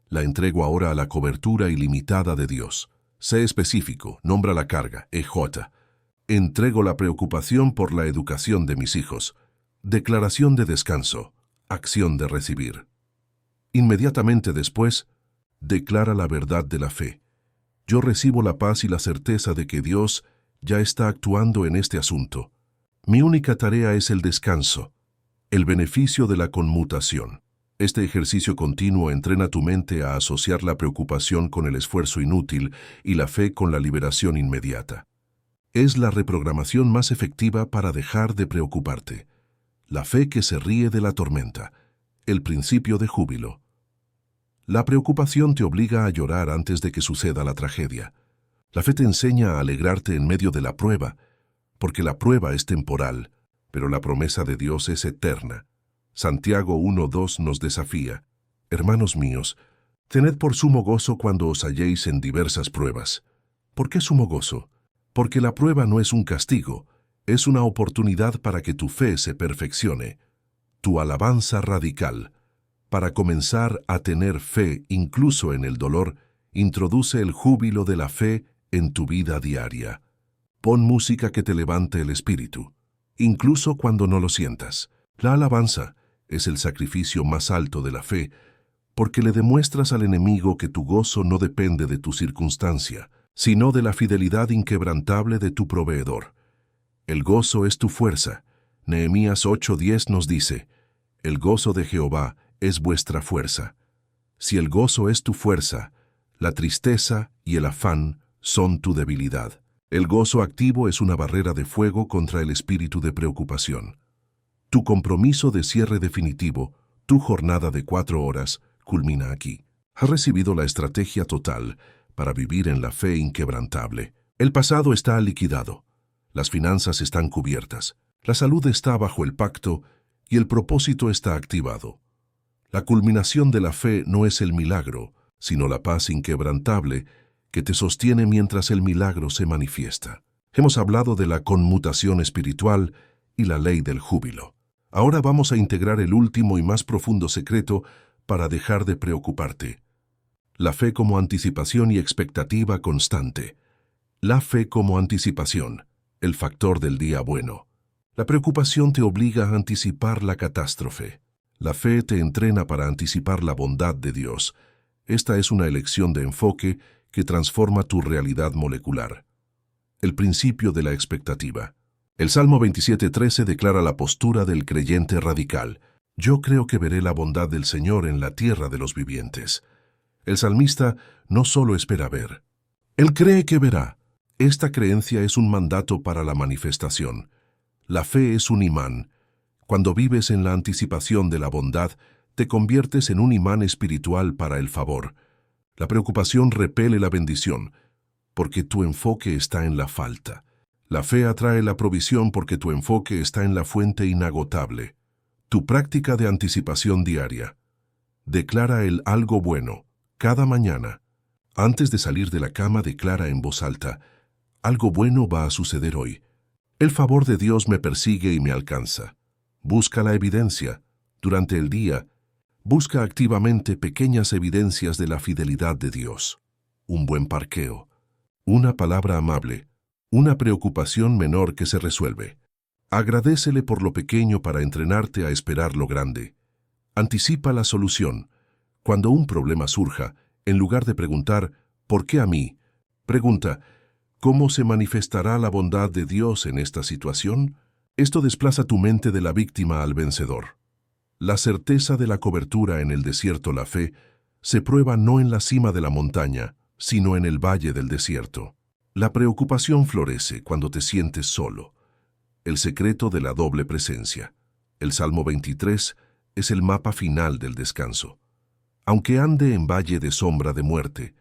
La entrego ahora a la cobertura ilimitada de Dios. Sé específico, nombra la carga, EJ. Entrego la preocupación por la educación de mis hijos. Declaración de descanso, acción de recibir. Inmediatamente después, declara la verdad de la fe. Yo recibo la paz y la certeza de que Dios ya está actuando en este asunto. Mi única tarea es el descanso, el beneficio de la conmutación. Este ejercicio continuo entrena tu mente a asociar la preocupación con el esfuerzo inútil y la fe con la liberación inmediata. Es la reprogramación más efectiva para dejar de preocuparte. La fe que se ríe de la tormenta, el principio de júbilo. La preocupación te obliga a llorar antes de que suceda la tragedia. La fe te enseña a alegrarte en medio de la prueba, porque la prueba es temporal, pero la promesa de Dios es eterna. Santiago 1:2 nos desafía, hermanos míos, tened por sumo gozo cuando os halléis en diversas pruebas. ¿Por qué sumo gozo? Porque la prueba no es un castigo, es una oportunidad para que tu fe se perfeccione. Tu alabanza radical. Para comenzar a tener fe incluso en el dolor, introduce el júbilo de la fe en tu vida diaria. Pon música que te levante el espíritu, incluso cuando no lo sientas. La alabanza es el sacrificio más alto de la fe, porque le demuestras al enemigo que tu gozo no depende de tu circunstancia, sino de la fidelidad inquebrantable de tu proveedor. El gozo es tu fuerza. Nehemías 8:10 nos dice, el gozo de Jehová es vuestra fuerza. Si el gozo es tu fuerza, la tristeza y el afán son tu debilidad. El gozo activo es una barrera de fuego contra el espíritu de preocupación. Tu compromiso de cierre definitivo, tu jornada de 4 horas, culmina aquí. Has recibido la estrategia total para vivir en la fe inquebrantable. El pasado está liquidado, las finanzas están cubiertas, la salud está bajo el pacto y el propósito está activado. La culminación de la fe no es el milagro, sino la paz inquebrantable que te sostiene mientras el milagro se manifiesta. Hemos hablado de la conmutación espiritual y la ley del júbilo. Ahora vamos a integrar el último y más profundo secreto para dejar de preocuparte. La fe como anticipación y expectativa constante. La fe como anticipación, el factor del día bueno. La preocupación te obliga a anticipar la catástrofe. La fe te entrena para anticipar la bondad de Dios. Esta es una elección de enfoque que transforma tu realidad molecular. El principio de la expectativa. El Salmo 27:13 declara la postura del creyente radical. Yo creo que veré la bondad del Señor en la tierra de los vivientes. El salmista no solo espera ver. Él cree que verá. Esta creencia es un mandato para la manifestación. La fe es un imán. Cuando vives en la anticipación de la bondad, te conviertes en un imán espiritual para el favor. La preocupación repele la bendición, porque tu enfoque está en la falta. La fe atrae la provisión porque tu enfoque está en la fuente inagotable. Tu práctica de anticipación diaria. Declara el algo bueno, cada mañana. Antes de salir de la cama, declara en voz alta, algo bueno va a suceder hoy. El favor de Dios me persigue y me alcanza. Busca la evidencia. Durante el día, busca activamente pequeñas evidencias de la fidelidad de Dios. Un buen parqueo, una palabra amable, una preocupación menor que se resuelve. Agradécele por lo pequeño para entrenarte a esperar lo grande. Anticipa la solución. Cuando un problema surja, en lugar de preguntar, ¿por qué a mí?, pregunta, ¿cómo se manifestará la bondad de Dios en esta situación? Esto desplaza tu mente de la víctima al vencedor. La certeza de la cobertura en el desierto, la fe, se prueba no en la cima de la montaña, sino en el valle del desierto. La preocupación florece cuando te sientes solo. El secreto de la doble presencia. El Salmo 23 es el mapa final del descanso. Aunque ande en valle de sombra de muerte,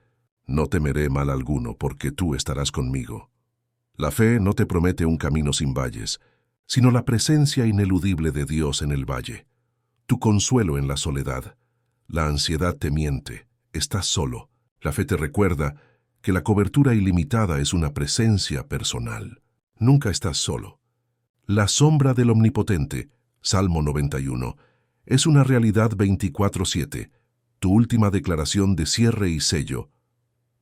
no temeré mal alguno, porque tú estarás conmigo. La fe no te promete un camino sin valles, sino la presencia ineludible de Dios en el valle. Tu consuelo en la soledad. La ansiedad te miente, estás solo. La fe te recuerda que la cobertura ilimitada es una presencia personal. Nunca estás solo. La sombra del Omnipotente, Salmo 91, es una realidad 24/7, tu última declaración de cierre y sello.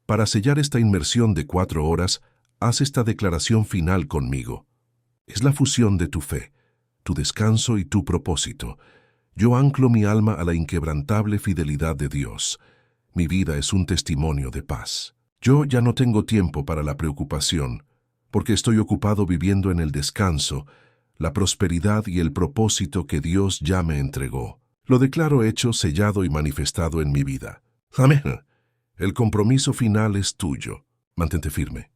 Para sellar esta inmersión de 4 horas, haz esta declaración final conmigo. Es la fusión de tu fe, tu descanso y tu propósito. Yo anclo mi alma a la inquebrantable fidelidad de Dios. Mi vida es un testimonio de paz. Yo ya no tengo tiempo para la preocupación, porque estoy ocupado viviendo en el descanso, la prosperidad y el propósito que Dios ya me entregó. Lo declaro hecho, sellado y manifestado en mi vida. Amén. El compromiso final es tuyo. Mantente firme.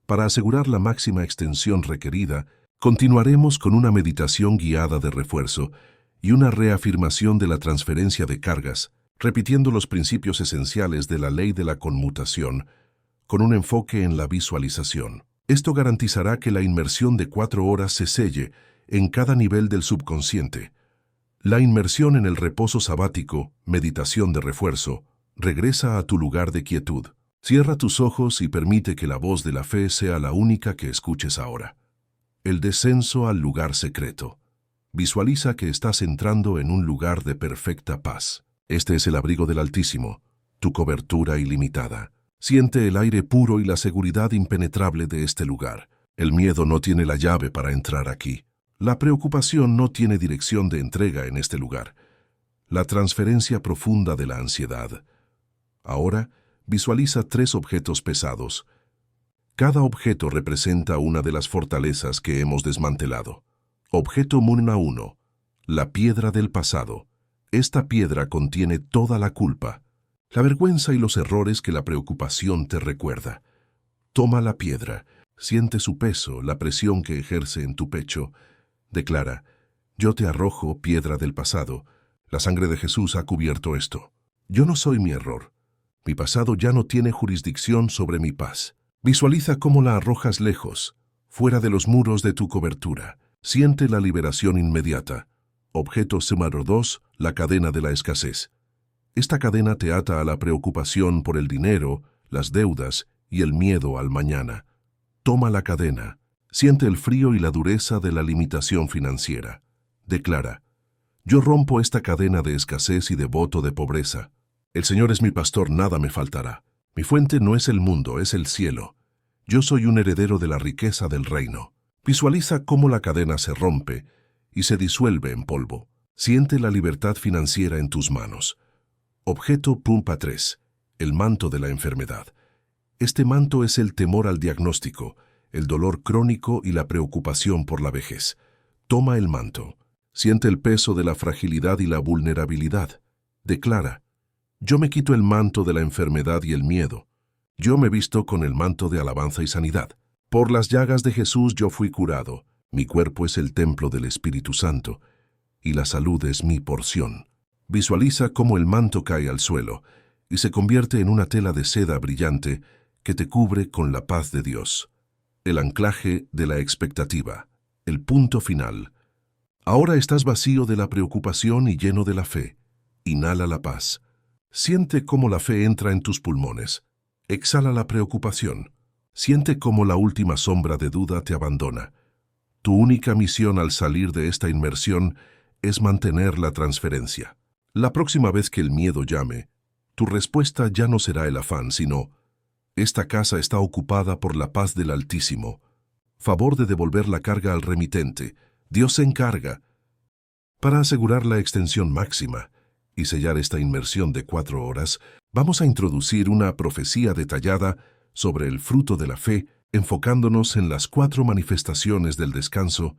Para asegurar la máxima extensión requerida, continuaremos con una meditación guiada de refuerzo y una reafirmación de la transferencia de cargas, repitiendo los principios esenciales de la ley de la conmutación, con un enfoque en la visualización. Esto garantizará que la inmersión de 4 horas se selle en cada nivel del subconsciente. La inmersión en el reposo sabático, meditación de refuerzo, regresa a tu lugar de quietud. Cierra tus ojos y permite que la voz de la fe sea la única que escuches ahora. El descenso al lugar secreto. Visualiza que estás entrando en un lugar de perfecta paz. Este es el abrigo del Altísimo, tu cobertura ilimitada. Siente el aire puro y la seguridad impenetrable de este lugar. El miedo no tiene la llave para entrar aquí. La preocupación no tiene dirección de entrega en este lugar. La transferencia profunda de la ansiedad. Ahora, visualiza 3 objetos pesados. Cada objeto representa una de las fortalezas que hemos desmantelado. Objeto Muna 1. La piedra del pasado. Esta piedra contiene toda la culpa, la vergüenza y los errores que la preocupación te recuerda. Toma la piedra, siente su peso, la presión que ejerce en tu pecho. Declara: yo te arrojo, piedra del pasado. La sangre de Jesús ha cubierto esto. Yo no soy mi error. Mi pasado ya no tiene jurisdicción sobre mi paz. Visualiza cómo la arrojas lejos, fuera de los muros de tu cobertura. Siente la liberación inmediata. Objeto número 2, la cadena de la escasez. Esta cadena te ata a la preocupación por el dinero, las deudas y el miedo al mañana. Toma la cadena. Siente el frío y la dureza de la limitación financiera. Declara: yo rompo esta cadena de escasez y de voto de pobreza. El Señor es mi pastor, nada me faltará. Mi fuente no es el mundo, es el cielo. Yo soy un heredero de la riqueza del reino. Visualiza cómo la cadena se rompe y se disuelve en polvo. Siente la libertad financiera en tus manos. Objeto Pumpa 3. El manto de la enfermedad. Este manto es el temor al diagnóstico, el dolor crónico y la preocupación por la vejez. Toma el manto. Siente el peso de la fragilidad y la vulnerabilidad. Declara: yo me quito el manto de la enfermedad y el miedo. Yo me visto con el manto de alabanza y sanidad. Por las llagas de Jesús yo fui curado. Mi cuerpo es el templo del Espíritu Santo, y la salud es mi porción. Visualiza cómo el manto cae al suelo y se convierte en una tela de seda brillante que te cubre con la paz de Dios. El anclaje de la expectativa. El punto final. Ahora estás vacío de la preocupación y lleno de la fe. Inhala la paz. Siente cómo la fe entra en tus pulmones. Exhala la preocupación. Siente cómo la última sombra de duda te abandona. Tu única misión al salir de esta inmersión es mantener la transferencia. La próxima vez que el miedo llame, tu respuesta ya no será el afán, sino: esta casa está ocupada por la paz del Altísimo. Favor de devolver la carga al remitente. Dios se encarga. Para asegurar la extensión máxima y sellar esta inmersión de 4 horas, vamos a introducir una profecía detallada sobre el fruto de la fe, enfocándonos en las 4 manifestaciones del descanso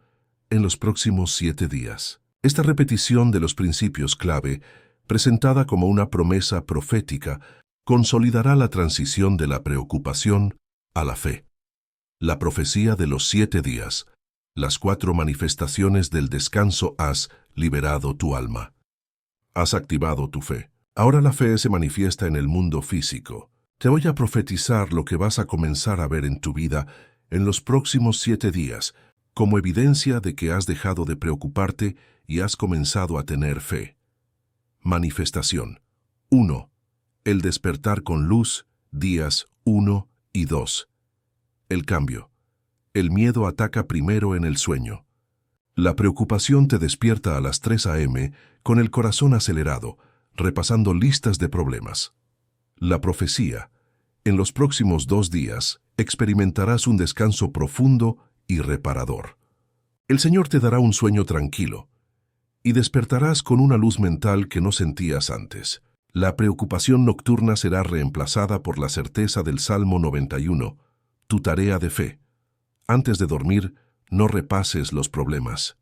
en los próximos 7 días. Esta repetición de los principios clave, presentada como una promesa profética, consolidará la transición de la preocupación a la fe. La profecía de los 7 días. Las 4 manifestaciones del descanso. Has liberado tu alma. Has activado tu fe. Ahora la fe se manifiesta en el mundo físico. Te voy a profetizar lo que vas a comenzar a ver en tu vida en los próximos 7 días, como evidencia de que has dejado de preocuparte y has comenzado a tener fe. Manifestación. 1. El despertar con luz, días 1 y 2. El cambio. El miedo ataca primero en el sueño. La preocupación te despierta a las 3 a.m. con el corazón acelerado, repasando listas de problemas. La profecía. En los próximos 2 días experimentarás un descanso profundo y reparador. El Señor te dará un sueño tranquilo y despertarás con una luz mental que no sentías antes. La preocupación nocturna será reemplazada por la certeza del Salmo 91, tu tarea de fe. Antes de dormir, no repases los problemas.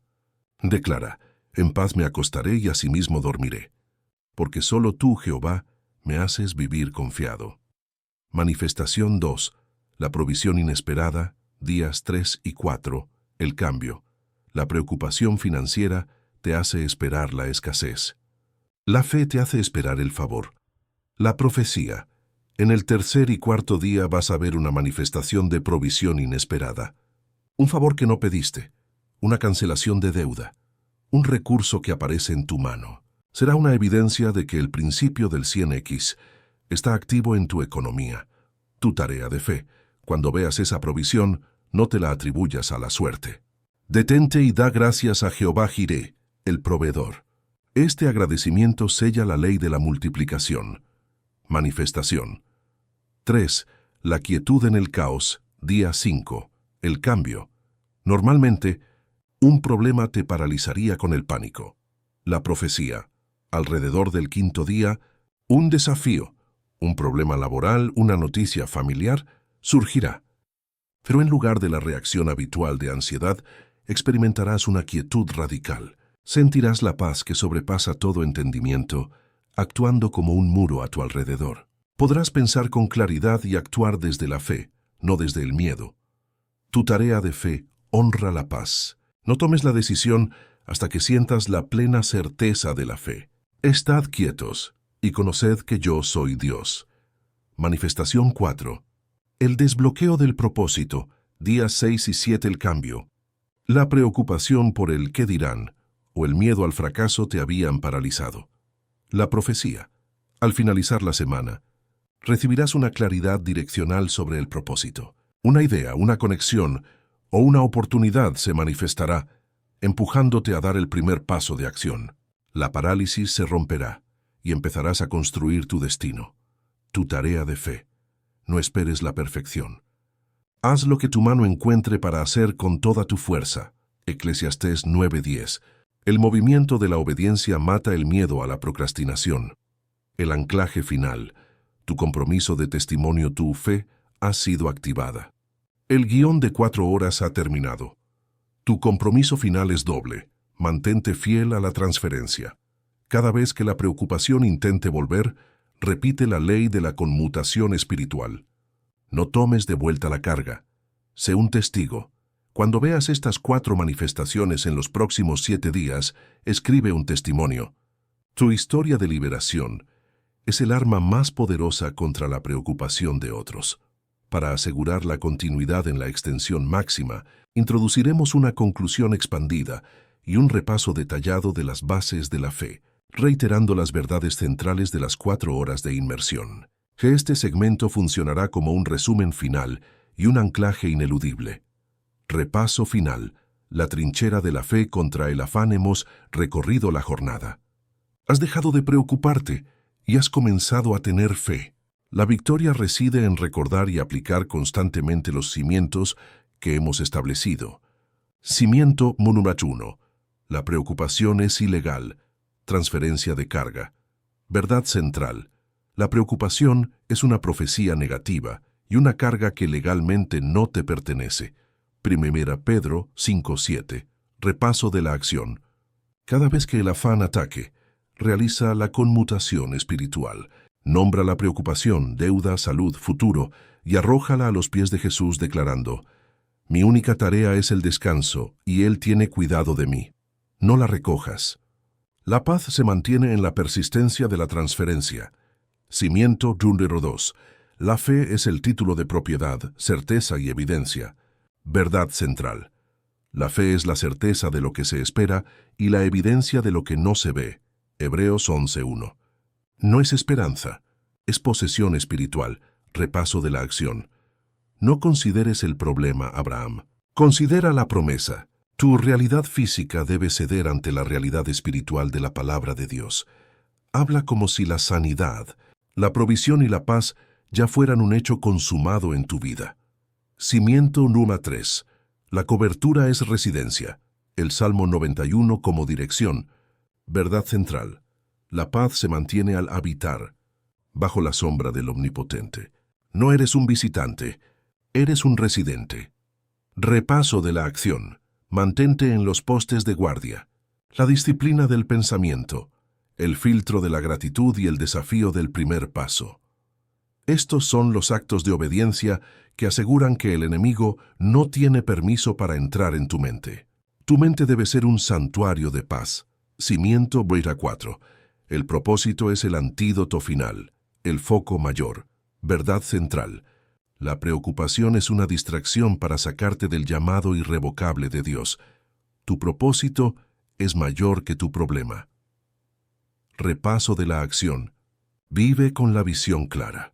Declara, en paz me acostaré y asimismo dormiré, porque solo tú, Jehová, me haces vivir confiado. Manifestación 2. La provisión inesperada, días 3 y 4, el cambio. La preocupación financiera te hace esperar la escasez. La fe te hace esperar el favor. La profecía. En el tercer y cuarto día vas a ver una manifestación de provisión inesperada. Un favor que no pediste, una cancelación de deuda, un recurso que aparece en tu mano. Será una evidencia de que el principio del 100x está activo en tu economía. Tu tarea de fe. Cuando veas esa provisión, no te la atribuyas a la suerte. Detente y da gracias a Jehová Jireh, el proveedor. Este agradecimiento sella la ley de la multiplicación. Manifestación. 3. La quietud en el caos, día 5. El cambio. Normalmente, un problema te paralizaría con el pánico. La profecía. Alrededor del 5.º día, un desafío, un problema laboral, una noticia familiar, surgirá. Pero en lugar de la reacción habitual de ansiedad, experimentarás una quietud radical. Sentirás la paz que sobrepasa todo entendimiento, actuando como un muro a tu alrededor. Podrás pensar con claridad y actuar desde la fe, no desde el miedo. Tu tarea de fe honra la paz. No tomes la decisión hasta que sientas la plena certeza de la fe. Estad quietos y conoced que yo soy Dios. Manifestación 4. El desbloqueo del propósito, días 6 y 7 el cambio. La preocupación por el qué dirán o el miedo al fracaso te habían paralizado. La profecía. Al finalizar la semana, recibirás una claridad direccional sobre el propósito. Una idea, una conexión o una oportunidad se manifestará, empujándote a dar el primer paso de acción. La parálisis se romperá y empezarás a construir tu destino, tu tarea de fe. No esperes la perfección. Haz lo que tu mano encuentre para hacer con toda tu fuerza. Eclesiastés 9:10. El movimiento de la obediencia mata el miedo a la procrastinación. El anclaje final. Tu compromiso de testimonio, tu fe, ha sido activada. El guión de 4 horas ha terminado. Tu compromiso final es doble. Mantente fiel a la transferencia. Cada vez que la preocupación intente volver, repite la ley de la conmutación espiritual. No tomes de vuelta la carga. Sé un testigo. Cuando veas estas 4 manifestaciones en los próximos 7 días, escribe un testimonio. Tu historia de liberación es el arma más poderosa contra la preocupación de otros. Para asegurar la continuidad en la extensión máxima, introduciremos una conclusión expandida y un repaso detallado de las bases de la fe, reiterando las verdades centrales de las 4 horas de inmersión. Este segmento funcionará como un resumen final y un anclaje ineludible. Repaso final. La trinchera de la fe contra el afán. Hemos recorrido la jornada. Has dejado de preocuparte y has comenzado a tener fe. La victoria reside en recordar y aplicar constantemente los cimientos que hemos establecido. Cimiento número 1. La preocupación es ilegal. Transferencia de carga. Verdad central. La preocupación es una profecía negativa y una carga que legalmente no te pertenece. Primera Pedro 5:7. Repaso de la acción. Cada vez que el afán ataque, realiza la conmutación espiritual. Nombra la preocupación, deuda, salud, futuro, y arrójala a los pies de Jesús declarando: mi única tarea es el descanso, y Él tiene cuidado de mí. No la recojas. La paz se mantiene en la persistencia de la transferencia. Cimiento número 2. La fe es el título de propiedad, certeza y evidencia. Verdad central. La fe es la certeza de lo que se espera y la evidencia de lo que no se ve. Hebreos 11:1. No es esperanza, es posesión espiritual, repaso de la acción. No consideres el problema, Abraham. Considera la promesa. Tu realidad física debe ceder ante la realidad espiritual de la palabra de Dios. Habla como si la sanidad, la provisión y la paz ya fueran un hecho consumado en tu vida. Cimiento número 3. La cobertura es residencia. El Salmo 91 como dirección. Verdad central. La paz se mantiene al habitar, bajo la sombra del Omnipotente. No eres un visitante, eres un residente. Repaso de la acción. Mantente en los postes de guardia. La disciplina del pensamiento, el filtro de la gratitud y el desafío del primer paso. Estos son los actos de obediencia que aseguran que el enemigo no tiene permiso para entrar en tu mente. Tu mente debe ser un santuario de paz. Cimiento número 4. El propósito es el antídoto final, el foco mayor, verdad central. La preocupación es una distracción para sacarte del llamado irrevocable de Dios. Tu propósito es mayor que tu problema. Repaso de la acción. Vive con la visión clara.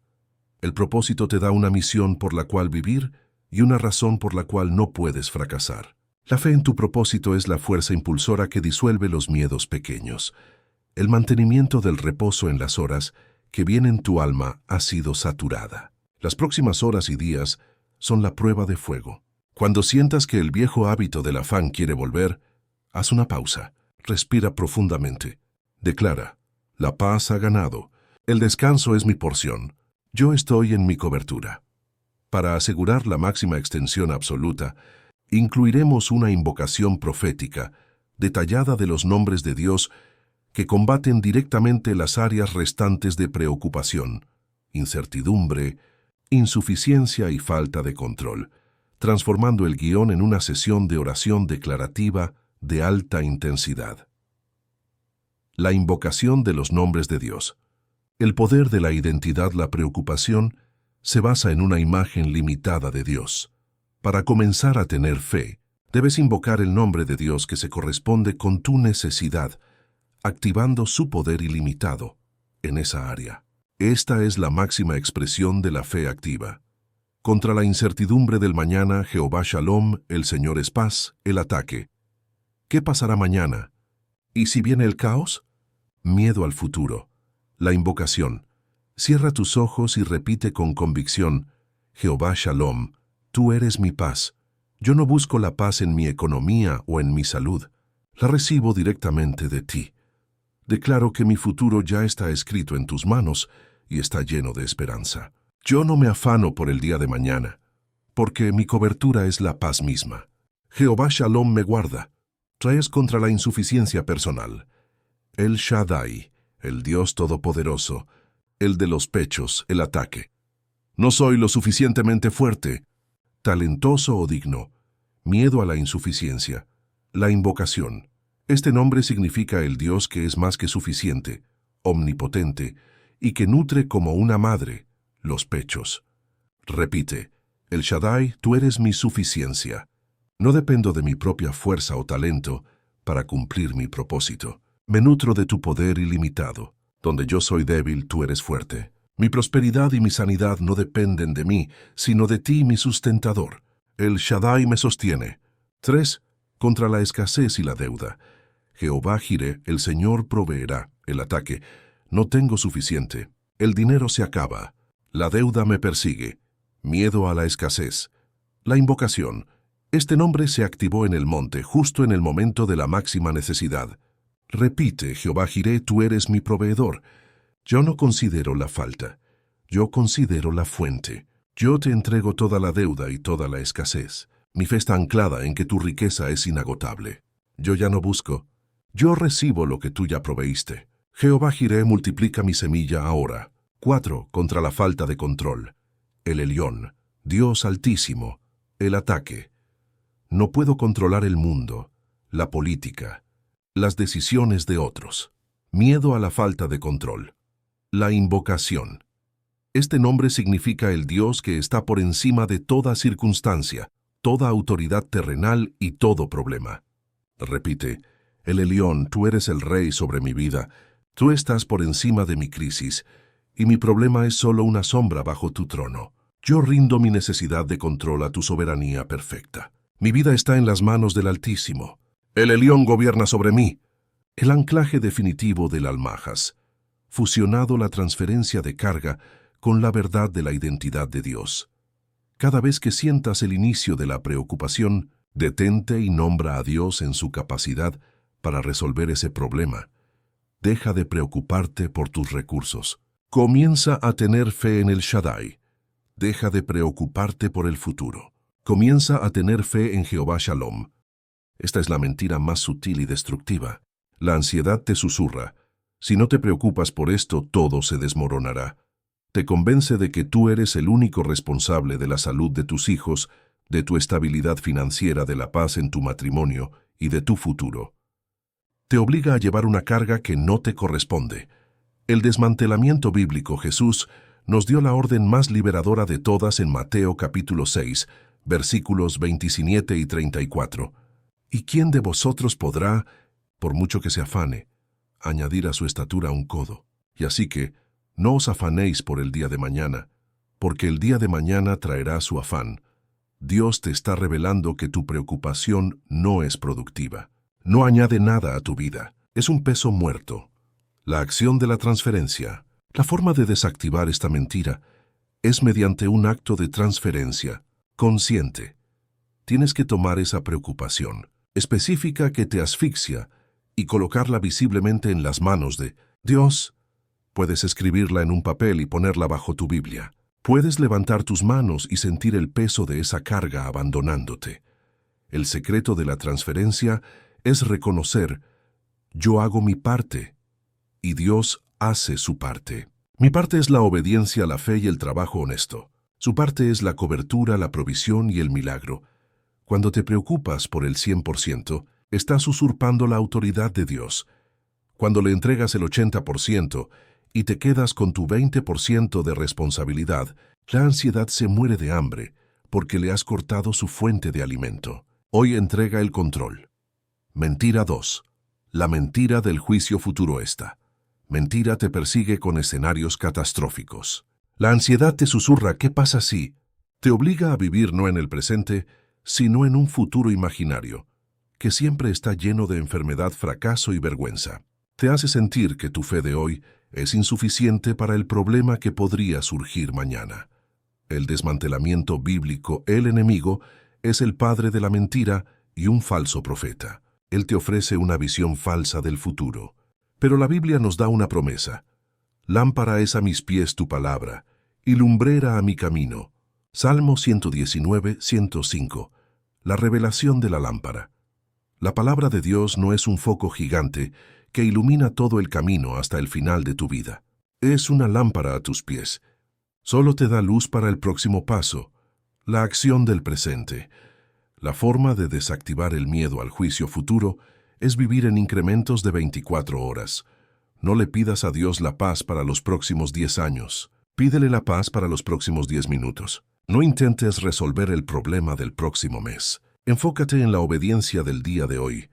El propósito te da una misión por la cual vivir y una razón por la cual no puedes fracasar. La fe en tu propósito es la fuerza impulsora que disuelve los miedos pequeños. El mantenimiento del reposo en las horas que vienen tu alma ha sido saturada. Las próximas horas y días son la prueba de fuego. Cuando sientas que el viejo hábito del afán quiere volver, haz una pausa, respira profundamente. Declara: la paz ha ganado, el descanso es mi porción, yo estoy en mi cobertura. Para asegurar la máxima extensión absoluta, incluiremos una invocación profética, detallada de los nombres de Dios que combaten directamente las áreas restantes de preocupación, incertidumbre, insuficiencia y falta de control, transformando el guión en una sesión de oración declarativa de alta intensidad. La invocación de los nombres de Dios. El poder de la identidad, la preocupación, se basa en una imagen limitada de Dios. Para comenzar a tener fe, debes invocar el nombre de Dios que se corresponde con tu necesidad, activando su poder ilimitado en esa área. Esta es la máxima expresión de la fe activa. Contra la incertidumbre del mañana, Jehová Shalom, el Señor es paz, el ataque. ¿Qué pasará mañana? ¿Y si viene el caos? Miedo al futuro. La invocación. Cierra tus ojos y repite con convicción: Jehová Shalom, tú eres mi paz. Yo no busco la paz en mi economía o en mi salud. La recibo directamente de ti. Declaro que mi futuro ya está escrito en tus manos y está lleno de esperanza. Yo no me afano por el día de mañana, porque mi cobertura es la paz misma. Jehová Shalom me guarda. Traes contra la insuficiencia personal. El Shaddai, el Dios Todopoderoso, el de los pechos, el ataque. No soy lo suficientemente fuerte, talentoso o digno. Miedo a la insuficiencia. La invocación. Este nombre significa el Dios que es más que suficiente, omnipotente, y que nutre como una madre los pechos. Repite: el Shaddai, tú eres mi suficiencia. No dependo de mi propia fuerza o talento para cumplir mi propósito. Me nutro de tu poder ilimitado. Donde yo soy débil, tú eres fuerte. Mi prosperidad y mi sanidad no dependen de mí, sino de ti, mi sustentador. El Shaddai me sostiene. 3. Contra la escasez y la deuda. Jehová Jireh, el Señor proveerá. El ataque. No tengo suficiente. El dinero se acaba. La deuda me persigue. Miedo a la escasez. La invocación. Este nombre se activó en el monte, justo en el momento de la máxima necesidad. Repite: Jehová Jireh, tú eres mi proveedor. Yo no considero la falta. Yo considero la fuente. Yo te entrego toda la deuda y toda la escasez. Mi fe está anclada en que tu riqueza es inagotable. Yo ya no busco, Yo recibo lo que tú ya proveíste. Jehová Jireh multiplica mi semilla ahora. 4. Contra la falta de control. El Elión, Dios Altísimo, el ataque. No puedo controlar el mundo, la política, las decisiones de otros. Miedo a la falta de control. La invocación. Este nombre significa el Dios que está por encima de toda circunstancia, toda autoridad terrenal y todo problema. Repite, el Elión, tú eres el rey sobre mi vida, tú estás por encima de mi crisis, y mi problema es solo una sombra bajo tu trono. Yo rindo mi necesidad de control a tu soberanía perfecta. Mi vida está en las manos del Altísimo. El Elión gobierna sobre mí. El anclaje definitivo del almajas. Fusionado la transferencia de carga con la verdad de la identidad de Dios. Cada vez que sientas el inicio de la preocupación, detente y nombra a Dios en su capacidad para resolver ese problema. Deja de preocuparte por tus recursos. Comienza a tener fe en el Shaddai. Deja de preocuparte por el futuro. Comienza a tener fe en Jehová Shalom. Esta es la mentira más sutil y destructiva. La ansiedad te susurra. Si no te preocupas por esto, todo se desmoronará. Te convence de que tú eres el único responsable de la salud de tus hijos, de tu estabilidad financiera, de la paz en tu matrimonio y de tu futuro. Te obliga a llevar una carga que no te corresponde. El desmantelamiento bíblico. Jesús nos dio la orden más liberadora de todas en Mateo capítulo 6, versículos 27 y 34. ¿Y quién de vosotros podrá, por mucho que se afane, añadir a su estatura un codo? Y así que, no os afanéis por el día de mañana, porque el día de mañana traerá su afán. Dios te está revelando que tu preocupación no es productiva. No añade nada a tu vida. Es un peso muerto. La acción de la transferencia. La forma de desactivar esta mentira es mediante un acto de transferencia consciente. Tienes que tomar esa preocupación específica que te asfixia y colocarla visiblemente en las manos de Dios. Puedes escribirla en un papel y ponerla bajo tu Biblia. Puedes levantar tus manos y sentir el peso de esa carga abandonándote. El secreto de la transferencia es reconocer, yo hago mi parte y Dios hace su parte. Mi parte es la obediencia, la fe y el trabajo honesto. Su parte es la cobertura, la provisión y el milagro. Cuando te preocupas por el 100%, estás usurpando la autoridad de Dios. Cuando le entregas el 80% y te quedas con tu 20% de responsabilidad, la ansiedad se muere de hambre porque le has cortado su fuente de alimento. Hoy entrega el control. Mentira 2. La mentira del juicio futuro esta. Mentira te persigue con escenarios catastróficos. La ansiedad te susurra ¿qué pasa si? Te obliga a vivir no en el presente, sino en un futuro imaginario, que siempre está lleno de enfermedad, fracaso y vergüenza. Te hace sentir que tu fe de hoy es insuficiente para el problema que podría surgir mañana. El desmantelamiento bíblico, el enemigo, es el padre de la mentira y un falso profeta. Él te ofrece una visión falsa del futuro. Pero la Biblia nos da una promesa. Lámpara es a mis pies tu palabra, y lumbrera a mi camino. Salmo 119, 105. La revelación de la lámpara. La palabra de Dios no es un foco gigante que ilumina todo el camino hasta el final de tu vida. Es una lámpara a tus pies. Solo te da luz para el próximo paso, la acción del presente. La forma de desactivar el miedo al juicio futuro es vivir en incrementos de 24 horas. No le pidas a Dios la paz para los próximos 10 años. Pídele la paz para los próximos 10 minutos. No intentes resolver el problema del próximo mes. Enfócate en la obediencia del día de hoy.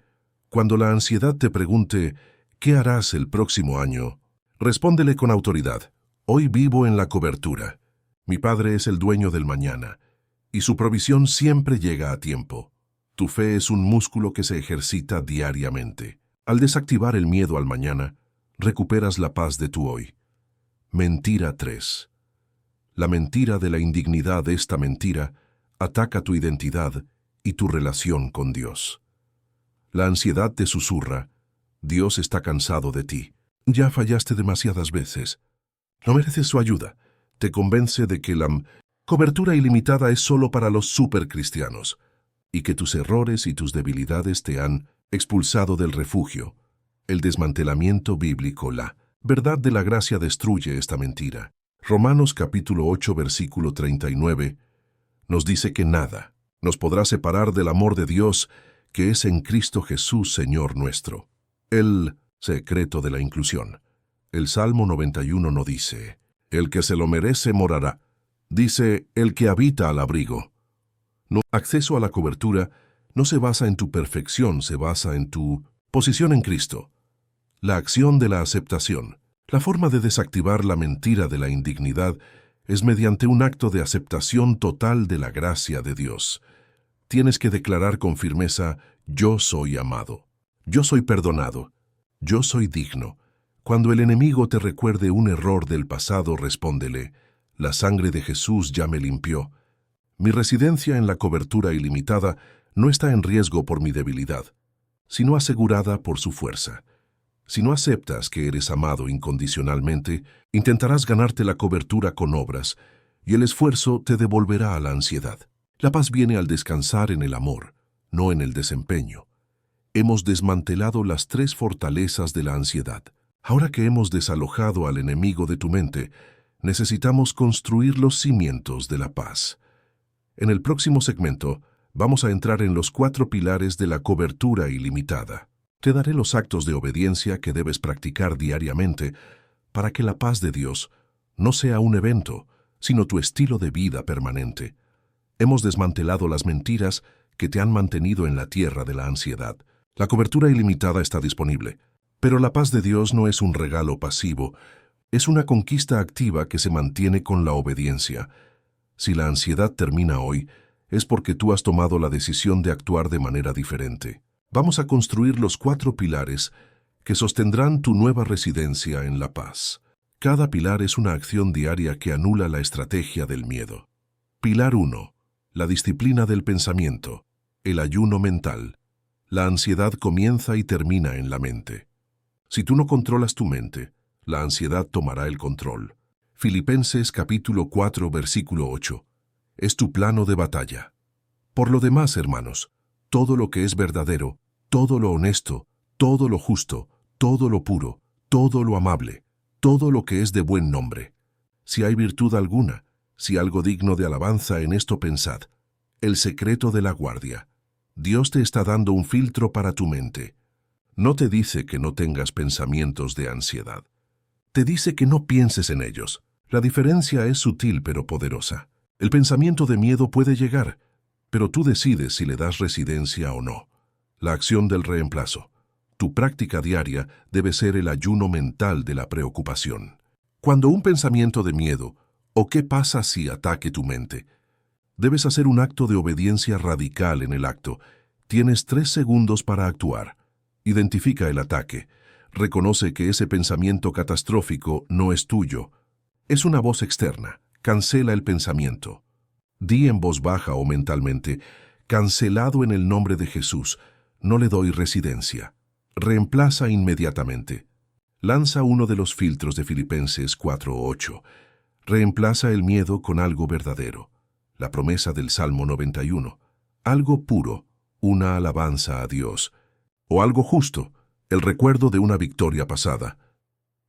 Cuando la ansiedad te pregunte, ¿qué harás el próximo año? Respóndele con autoridad. Hoy vivo en la cobertura. Mi Padre es el dueño del mañana, y su provisión siempre llega a tiempo. Tu fe es un músculo que se ejercita diariamente. Al desactivar el miedo al mañana, recuperas la paz de tu hoy. Mentira 3. La mentira de la indignidad de esta mentira ataca tu identidad y tu relación con Dios. La ansiedad te susurra, Dios está cansado de ti. Ya fallaste demasiadas veces. No mereces su ayuda. Te convence de que la cobertura ilimitada es solo para los supercristianos y que tus errores y tus debilidades te han expulsado del refugio. El desmantelamiento bíblico, la verdad de la gracia destruye esta mentira. Romanos capítulo 8, versículo 39, nos dice que nada nos podrá separar del amor de Dios que es en Cristo Jesús, Señor nuestro. El secreto de la inclusión. El Salmo 91 no dice, el que se lo merece morará. Dice, el que habita al abrigo. No, acceso a la cobertura no se basa en tu perfección, se basa en tu posición en Cristo. La acción de la aceptación. La forma de desactivar la mentira de la indignidad es mediante un acto de aceptación total de la gracia de Dios. Tienes que declarar con firmeza, yo soy amado, yo soy perdonado, yo soy digno. Cuando el enemigo te recuerde un error del pasado, respóndele, la sangre de Jesús ya me limpió. Mi residencia en la cobertura ilimitada no está en riesgo por mi debilidad, sino asegurada por su fuerza. Si no aceptas que eres amado incondicionalmente, intentarás ganarte la cobertura con obras, y el esfuerzo te devolverá a la ansiedad. La paz viene al descansar en el amor, no en el desempeño. Hemos desmantelado las 3 fortalezas de la ansiedad. Ahora que hemos desalojado al enemigo de tu mente, necesitamos construir los cimientos de la paz. En el próximo segmento, vamos a entrar en los 4 pilares de la cobertura ilimitada. Te daré los actos de obediencia que debes practicar diariamente para que la paz de Dios no sea un evento, sino tu estilo de vida permanente. Hemos desmantelado las mentiras que te han mantenido en la tierra de la ansiedad. La cobertura ilimitada está disponible, pero la paz de Dios no es un regalo pasivo, es una conquista activa que se mantiene con la obediencia. Si la ansiedad termina hoy, es porque tú has tomado la decisión de actuar de manera diferente. Vamos a construir los 4 pilares que sostendrán tu nueva residencia en la paz. Cada pilar es una acción diaria que anula la estrategia del miedo. Pilar 1. La disciplina del pensamiento, el ayuno mental. La ansiedad comienza y termina en la mente. Si tú no controlas tu mente, la ansiedad tomará el control. Filipenses capítulo 4, versículo 8. Es tu plano de batalla. Por lo demás, hermanos, todo lo que es verdadero, todo lo honesto, todo lo justo, todo lo puro, todo lo amable, todo lo que es de buen nombre. Si hay virtud alguna, si algo digno de alabanza, en esto pensad. El secreto de la guardia. Dios te está dando un filtro para tu mente. No te dice que no tengas pensamientos de ansiedad. Te dice que no pienses en ellos. La diferencia es sutil pero poderosa. El pensamiento de miedo puede llegar, pero tú decides si le das residencia o no. La acción del reemplazo. Tu práctica diaria debe ser el ayuno mental de la preocupación. Cuando un pensamiento de miedo, ¿o qué pasa si ataque tu mente? Debes hacer un acto de obediencia radical en el acto. Tienes 3 segundos para actuar. Identifica el ataque. Reconoce que ese pensamiento catastrófico no es tuyo. Es una voz externa. Cancela el pensamiento. Di en voz baja o mentalmente, cancelado en el nombre de Jesús, no le doy residencia. Reemplaza inmediatamente. Lanza uno de los filtros de Filipenses 4:8. Reemplaza el miedo con algo verdadero. La promesa del Salmo 91. Algo puro, una alabanza a Dios. O algo justo, el recuerdo de una victoria pasada.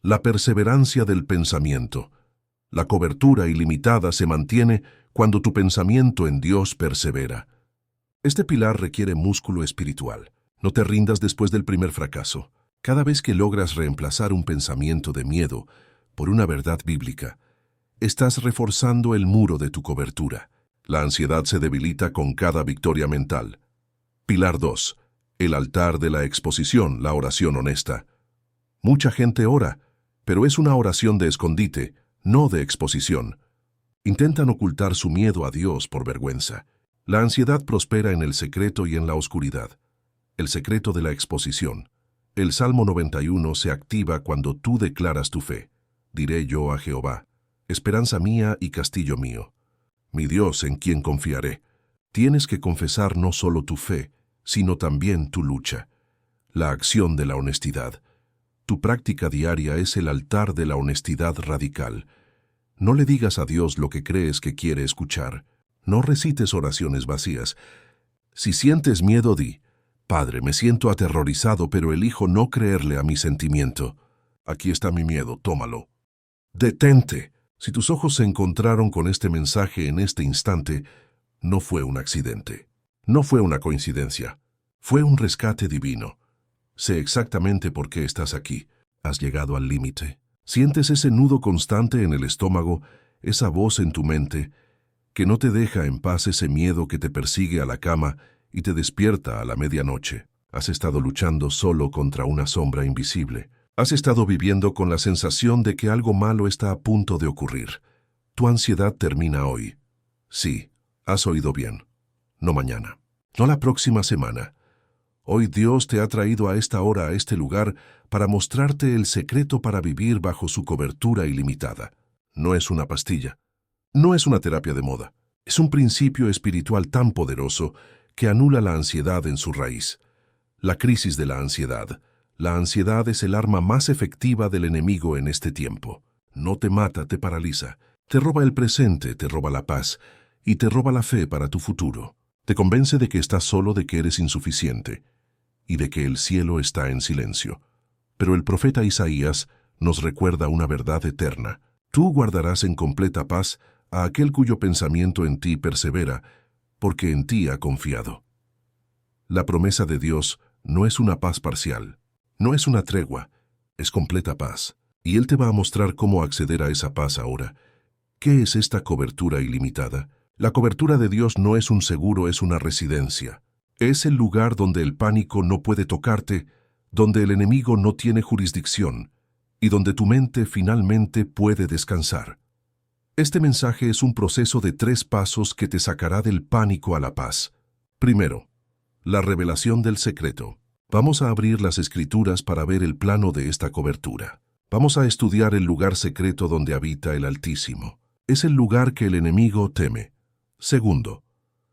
La perseverancia del pensamiento. La cobertura ilimitada se mantiene cuando tu pensamiento en Dios persevera. Este pilar requiere músculo espiritual. No te rindas después del primer fracaso. Cada vez que logras reemplazar un pensamiento de miedo por una verdad bíblica, estás reforzando el muro de tu cobertura. La ansiedad se debilita con cada victoria mental. Pilar 2. El altar de la exposición, la oración honesta. Mucha gente ora, pero es una oración de escondite, no de exposición. Intentan ocultar su miedo a Dios por vergüenza. La ansiedad prospera en el secreto y en la oscuridad. El secreto de la exposición. El Salmo 91 se activa cuando tú declaras tu fe. Diré yo a Jehová, esperanza mía y castillo mío. Mi Dios, en quien confiaré. Tienes que confesar no solo tu fe, sino también tu lucha. La acción de la honestidad. Tu práctica diaria es el altar de la honestidad radical. No le digas a Dios lo que crees que quiere escuchar. No recites oraciones vacías. Si sientes miedo, di, Padre, me siento aterrorizado, pero elijo no creerle a mi sentimiento. Aquí está mi miedo, tómalo. Detente. Si tus ojos se encontraron con este mensaje en este instante, no fue un accidente. No fue una coincidencia. Fue un rescate divino. Sé exactamente por qué estás aquí. Has llegado al límite. Sientes ese nudo constante en el estómago, esa voz en tu mente, que no te deja en paz, ese miedo que te persigue a la cama y te despierta a la medianoche. Has estado luchando solo contra una sombra invisible. Has estado viviendo con la sensación de que algo malo está a punto de ocurrir. Tu ansiedad termina hoy. Sí, has oído bien. No mañana. No la próxima semana. Hoy Dios te ha traído a esta hora a este lugar para mostrarte el secreto para vivir bajo su cobertura ilimitada. No es una pastilla. No es una terapia de moda. Es un principio espiritual tan poderoso que anula la ansiedad en su raíz. La crisis de la ansiedad. La ansiedad es el arma más efectiva del enemigo en este tiempo. No te mata, te paraliza. Te roba el presente, te roba la paz y te roba la fe para tu futuro. Te convence de que estás solo, de que eres insuficiente y de que el cielo está en silencio. Pero el profeta Isaías nos recuerda una verdad eterna. Tú guardarás en completa paz a aquel cuyo pensamiento en ti persevera, porque en ti ha confiado. La promesa de Dios no es una paz parcial, no es una tregua, es completa paz. Y Él te va a mostrar cómo acceder a esa paz ahora. ¿Qué es esta cobertura ilimitada? La cobertura de Dios no es un seguro, es una residencia. Es el lugar donde el pánico no puede tocarte, donde el enemigo no tiene jurisdicción y donde tu mente finalmente puede descansar. Este mensaje es un proceso de 3 pasos que te sacará del pánico a la paz. Primero, la revelación del secreto. Vamos a abrir las Escrituras para ver el plano de esta cobertura. Vamos a estudiar el lugar secreto donde habita el Altísimo. Es el lugar que el enemigo teme. Segundo,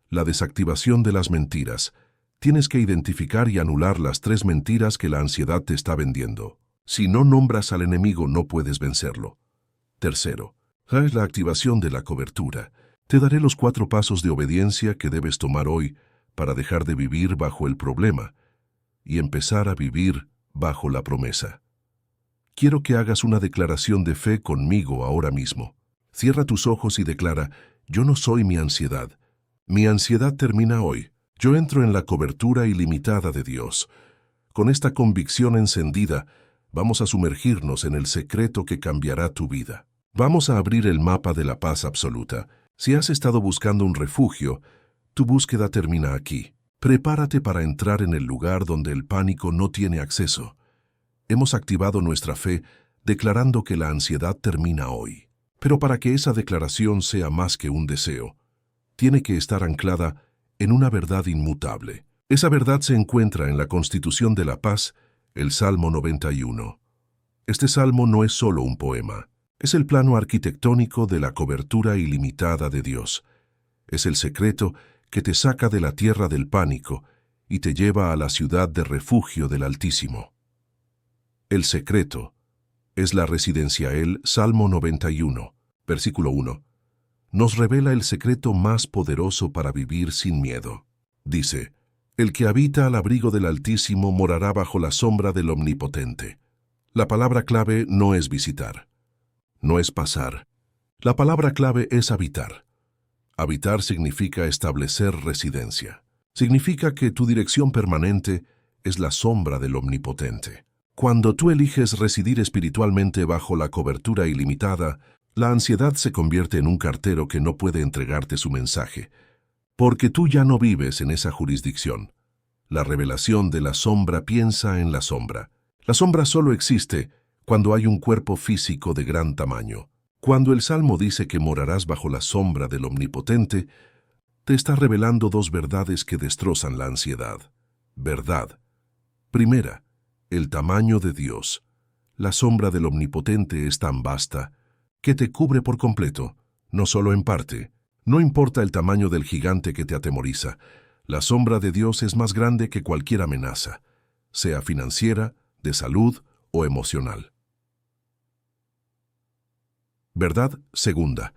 la desactivación de las mentiras. Tienes que identificar y anular las 3 mentiras que la ansiedad te está vendiendo. Si no nombras al enemigo, no puedes vencerlo. Tercero, es la activación de la cobertura. Te daré los 4 pasos de obediencia que debes tomar hoy para dejar de vivir bajo el problema y empezar a vivir bajo la promesa. Quiero que hagas una declaración de fe conmigo ahora mismo. Cierra tus ojos y declara: yo no soy mi ansiedad. Mi ansiedad termina hoy. Yo entro en la cobertura ilimitada de Dios. Con esta convicción encendida, vamos a sumergirnos en el secreto que cambiará tu vida. Vamos a abrir el mapa de la paz absoluta. Si has estado buscando un refugio, tu búsqueda termina aquí. Prepárate para entrar en el lugar donde el pánico no tiene acceso. Hemos activado nuestra fe declarando que la ansiedad termina hoy. Pero para que esa declaración sea más que un deseo, tiene que estar anclada en una verdad inmutable. Esa verdad se encuentra en la Constitución de la Paz, el Salmo 91. Este salmo no es solo un poema, es el plano arquitectónico de la cobertura ilimitada de Dios. Es el secreto que te saca de la tierra del pánico y te lleva a la ciudad de refugio del Altísimo. El secreto es la residencia. El Salmo 91, versículo 1, nos revela el secreto más poderoso para vivir sin miedo. Dice: el que habita al abrigo del Altísimo morará bajo la sombra del Omnipotente. La palabra clave no es visitar, no es pasar. La palabra clave es habitar. Habitar significa establecer residencia. Significa que tu dirección permanente es la sombra del Omnipotente. Cuando tú eliges residir espiritualmente bajo la cobertura ilimitada, la ansiedad se convierte en un cartero que no puede entregarte su mensaje, porque tú ya no vives en esa jurisdicción. La revelación de la sombra piensa en la sombra. La sombra solo existe cuando hay un cuerpo físico de gran tamaño. Cuando el Salmo dice que morarás bajo la sombra del Omnipotente, te está revelando 2 verdades que destrozan la ansiedad. Verdad. Primera, el tamaño de Dios. La sombra del Omnipotente es tan vasta que te cubre por completo, no solo en parte. No importa el tamaño del gigante que te atemoriza, la sombra de Dios es más grande que cualquier amenaza, sea financiera, de salud o emocional. Verdad segunda,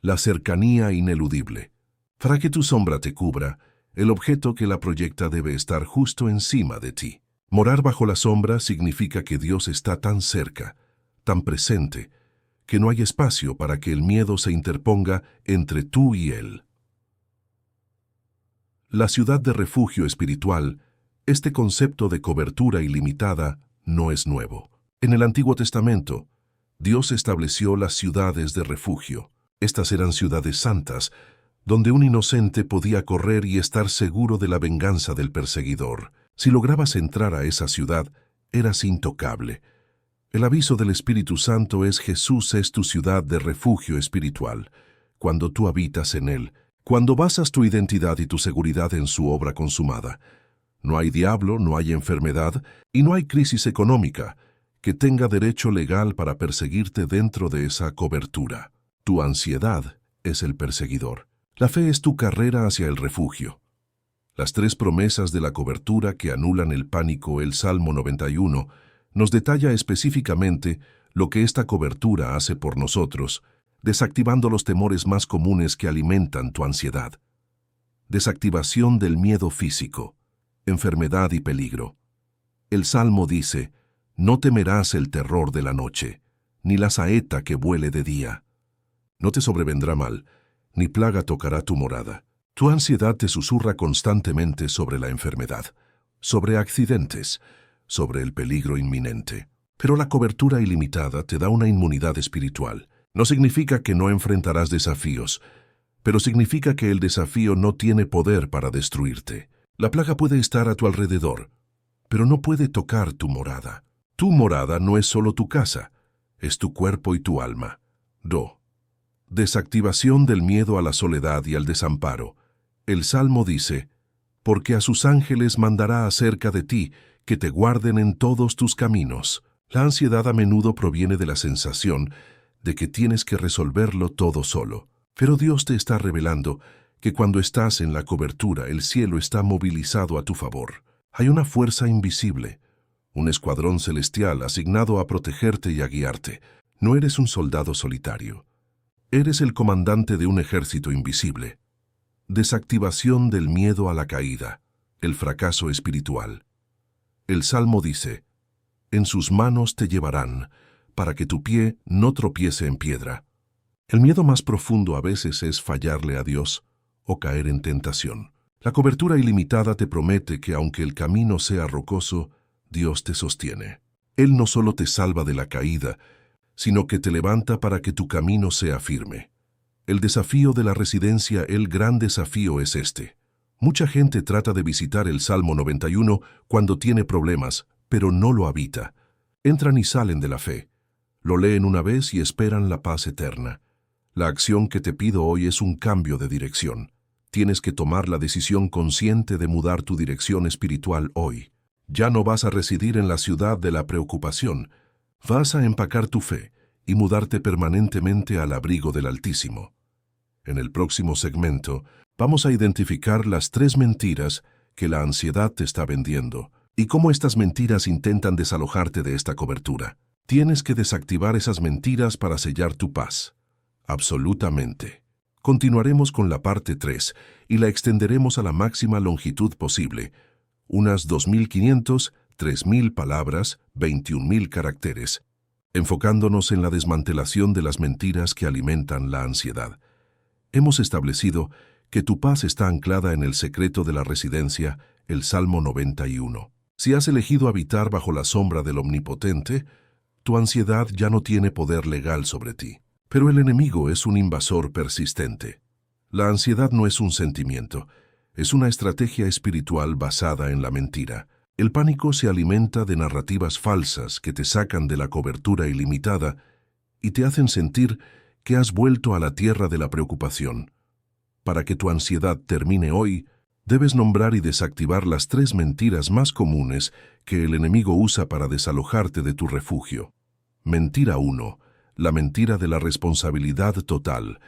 la cercanía ineludible. Para que tu sombra te cubra, El objeto que la proyecta debe estar justo encima de ti. Morar bajo la sombra significa que Dios está tan cerca, tan presente, que no hay espacio para que el miedo se interponga entre tú y Él. La ciudad de refugio espiritual, este concepto de cobertura ilimitada, no es nuevo. En el Antiguo Testamento, Dios estableció las ciudades de refugio. Estas eran ciudades santas, donde un inocente podía correr y estar seguro de la venganza del perseguidor. Si lograbas entrar a esa ciudad, eras intocable. El aviso del Espíritu Santo es: Jesús es tu ciudad de refugio espiritual. Cuando tú habitas en Él, cuando basas tu identidad y tu seguridad en su obra consumada, no hay diablo, no hay enfermedad y no hay crisis económica que tenga derecho legal para perseguirte dentro de esa cobertura. Tu ansiedad es el perseguidor. La fe es tu carrera hacia el refugio. Las 3 promesas de la cobertura que anulan el pánico, el Salmo 91, nos detalla específicamente lo que esta cobertura hace por nosotros, desactivando los temores más comunes que alimentan tu ansiedad. Desactivación del miedo físico, enfermedad y peligro. El Salmo dice: no temerás el terror de la noche, ni la saeta que vuele de día. No te sobrevendrá mal, ni plaga tocará tu morada. Tu ansiedad te susurra constantemente sobre la enfermedad, sobre accidentes, sobre el peligro inminente. Pero la cobertura ilimitada te da una inmunidad espiritual. No significa que no enfrentarás desafíos, pero significa que el desafío no tiene poder para destruirte. La plaga puede estar a tu alrededor, pero no puede tocar tu morada. Tu morada no es solo tu casa, es tu cuerpo y tu alma. Desactivación del miedo a la soledad y al desamparo. El Salmo dice: porque a sus ángeles mandará acerca de ti, que te guarden en todos tus caminos. La ansiedad a menudo proviene de la sensación de que tienes que resolverlo todo solo. Pero Dios te está revelando que cuando estás en la cobertura, el cielo está movilizado a tu favor. Hay una fuerza invisible, un escuadrón celestial asignado a protegerte y a guiarte. No eres un soldado solitario. Eres el comandante de un ejército invisible. Desactivación del miedo a la caída, el fracaso espiritual. El Salmo dice: en sus manos te llevarán, para que tu pie no tropiece en piedra. El miedo más profundo a veces es fallarle a Dios o caer en tentación. La cobertura ilimitada te promete que aunque el camino sea rocoso, Dios te sostiene. Él no solo te salva de la caída, sino que te levanta para que tu camino sea firme. El desafío de la residencia, el gran desafío es este. Mucha gente trata de visitar el Salmo 91 cuando tiene problemas, pero no lo habita. Entran y salen de la fe. Lo leen una vez y esperan la paz eterna. La acción que te pido hoy es un cambio de dirección. Tienes que tomar la decisión consciente de mudar tu dirección espiritual hoy. Ya no vas a residir en la ciudad de la preocupación. Vas a empacar tu fe y mudarte permanentemente al abrigo del Altísimo. En el próximo segmento, vamos a identificar las 3 mentiras que la ansiedad te está vendiendo y cómo estas mentiras intentan desalojarte de esta cobertura. Tienes que desactivar esas mentiras para sellar tu paz. Absolutamente. Continuaremos con la parte 3 y la extenderemos a la máxima longitud posible, unas 2.500, 3.000 palabras, 21.000 caracteres, enfocándonos en la desmantelación de las mentiras que alimentan la ansiedad. Hemos establecido que tu paz está anclada en el secreto de la residencia, el Salmo 91. Si has elegido habitar bajo la sombra del Omnipotente, tu ansiedad ya no tiene poder legal sobre ti. Pero el enemigo es un invasor persistente. La ansiedad no es un sentimiento, es una estrategia espiritual basada en la mentira. El pánico se alimenta de narrativas falsas que te sacan de la cobertura ilimitada y te hacen sentir que has vuelto a la tierra de la preocupación. Para que tu ansiedad termine hoy, debes nombrar y desactivar las 3 mentiras más comunes que el enemigo usa para desalojarte de tu refugio. Mentira 1. La mentira de la responsabilidad total.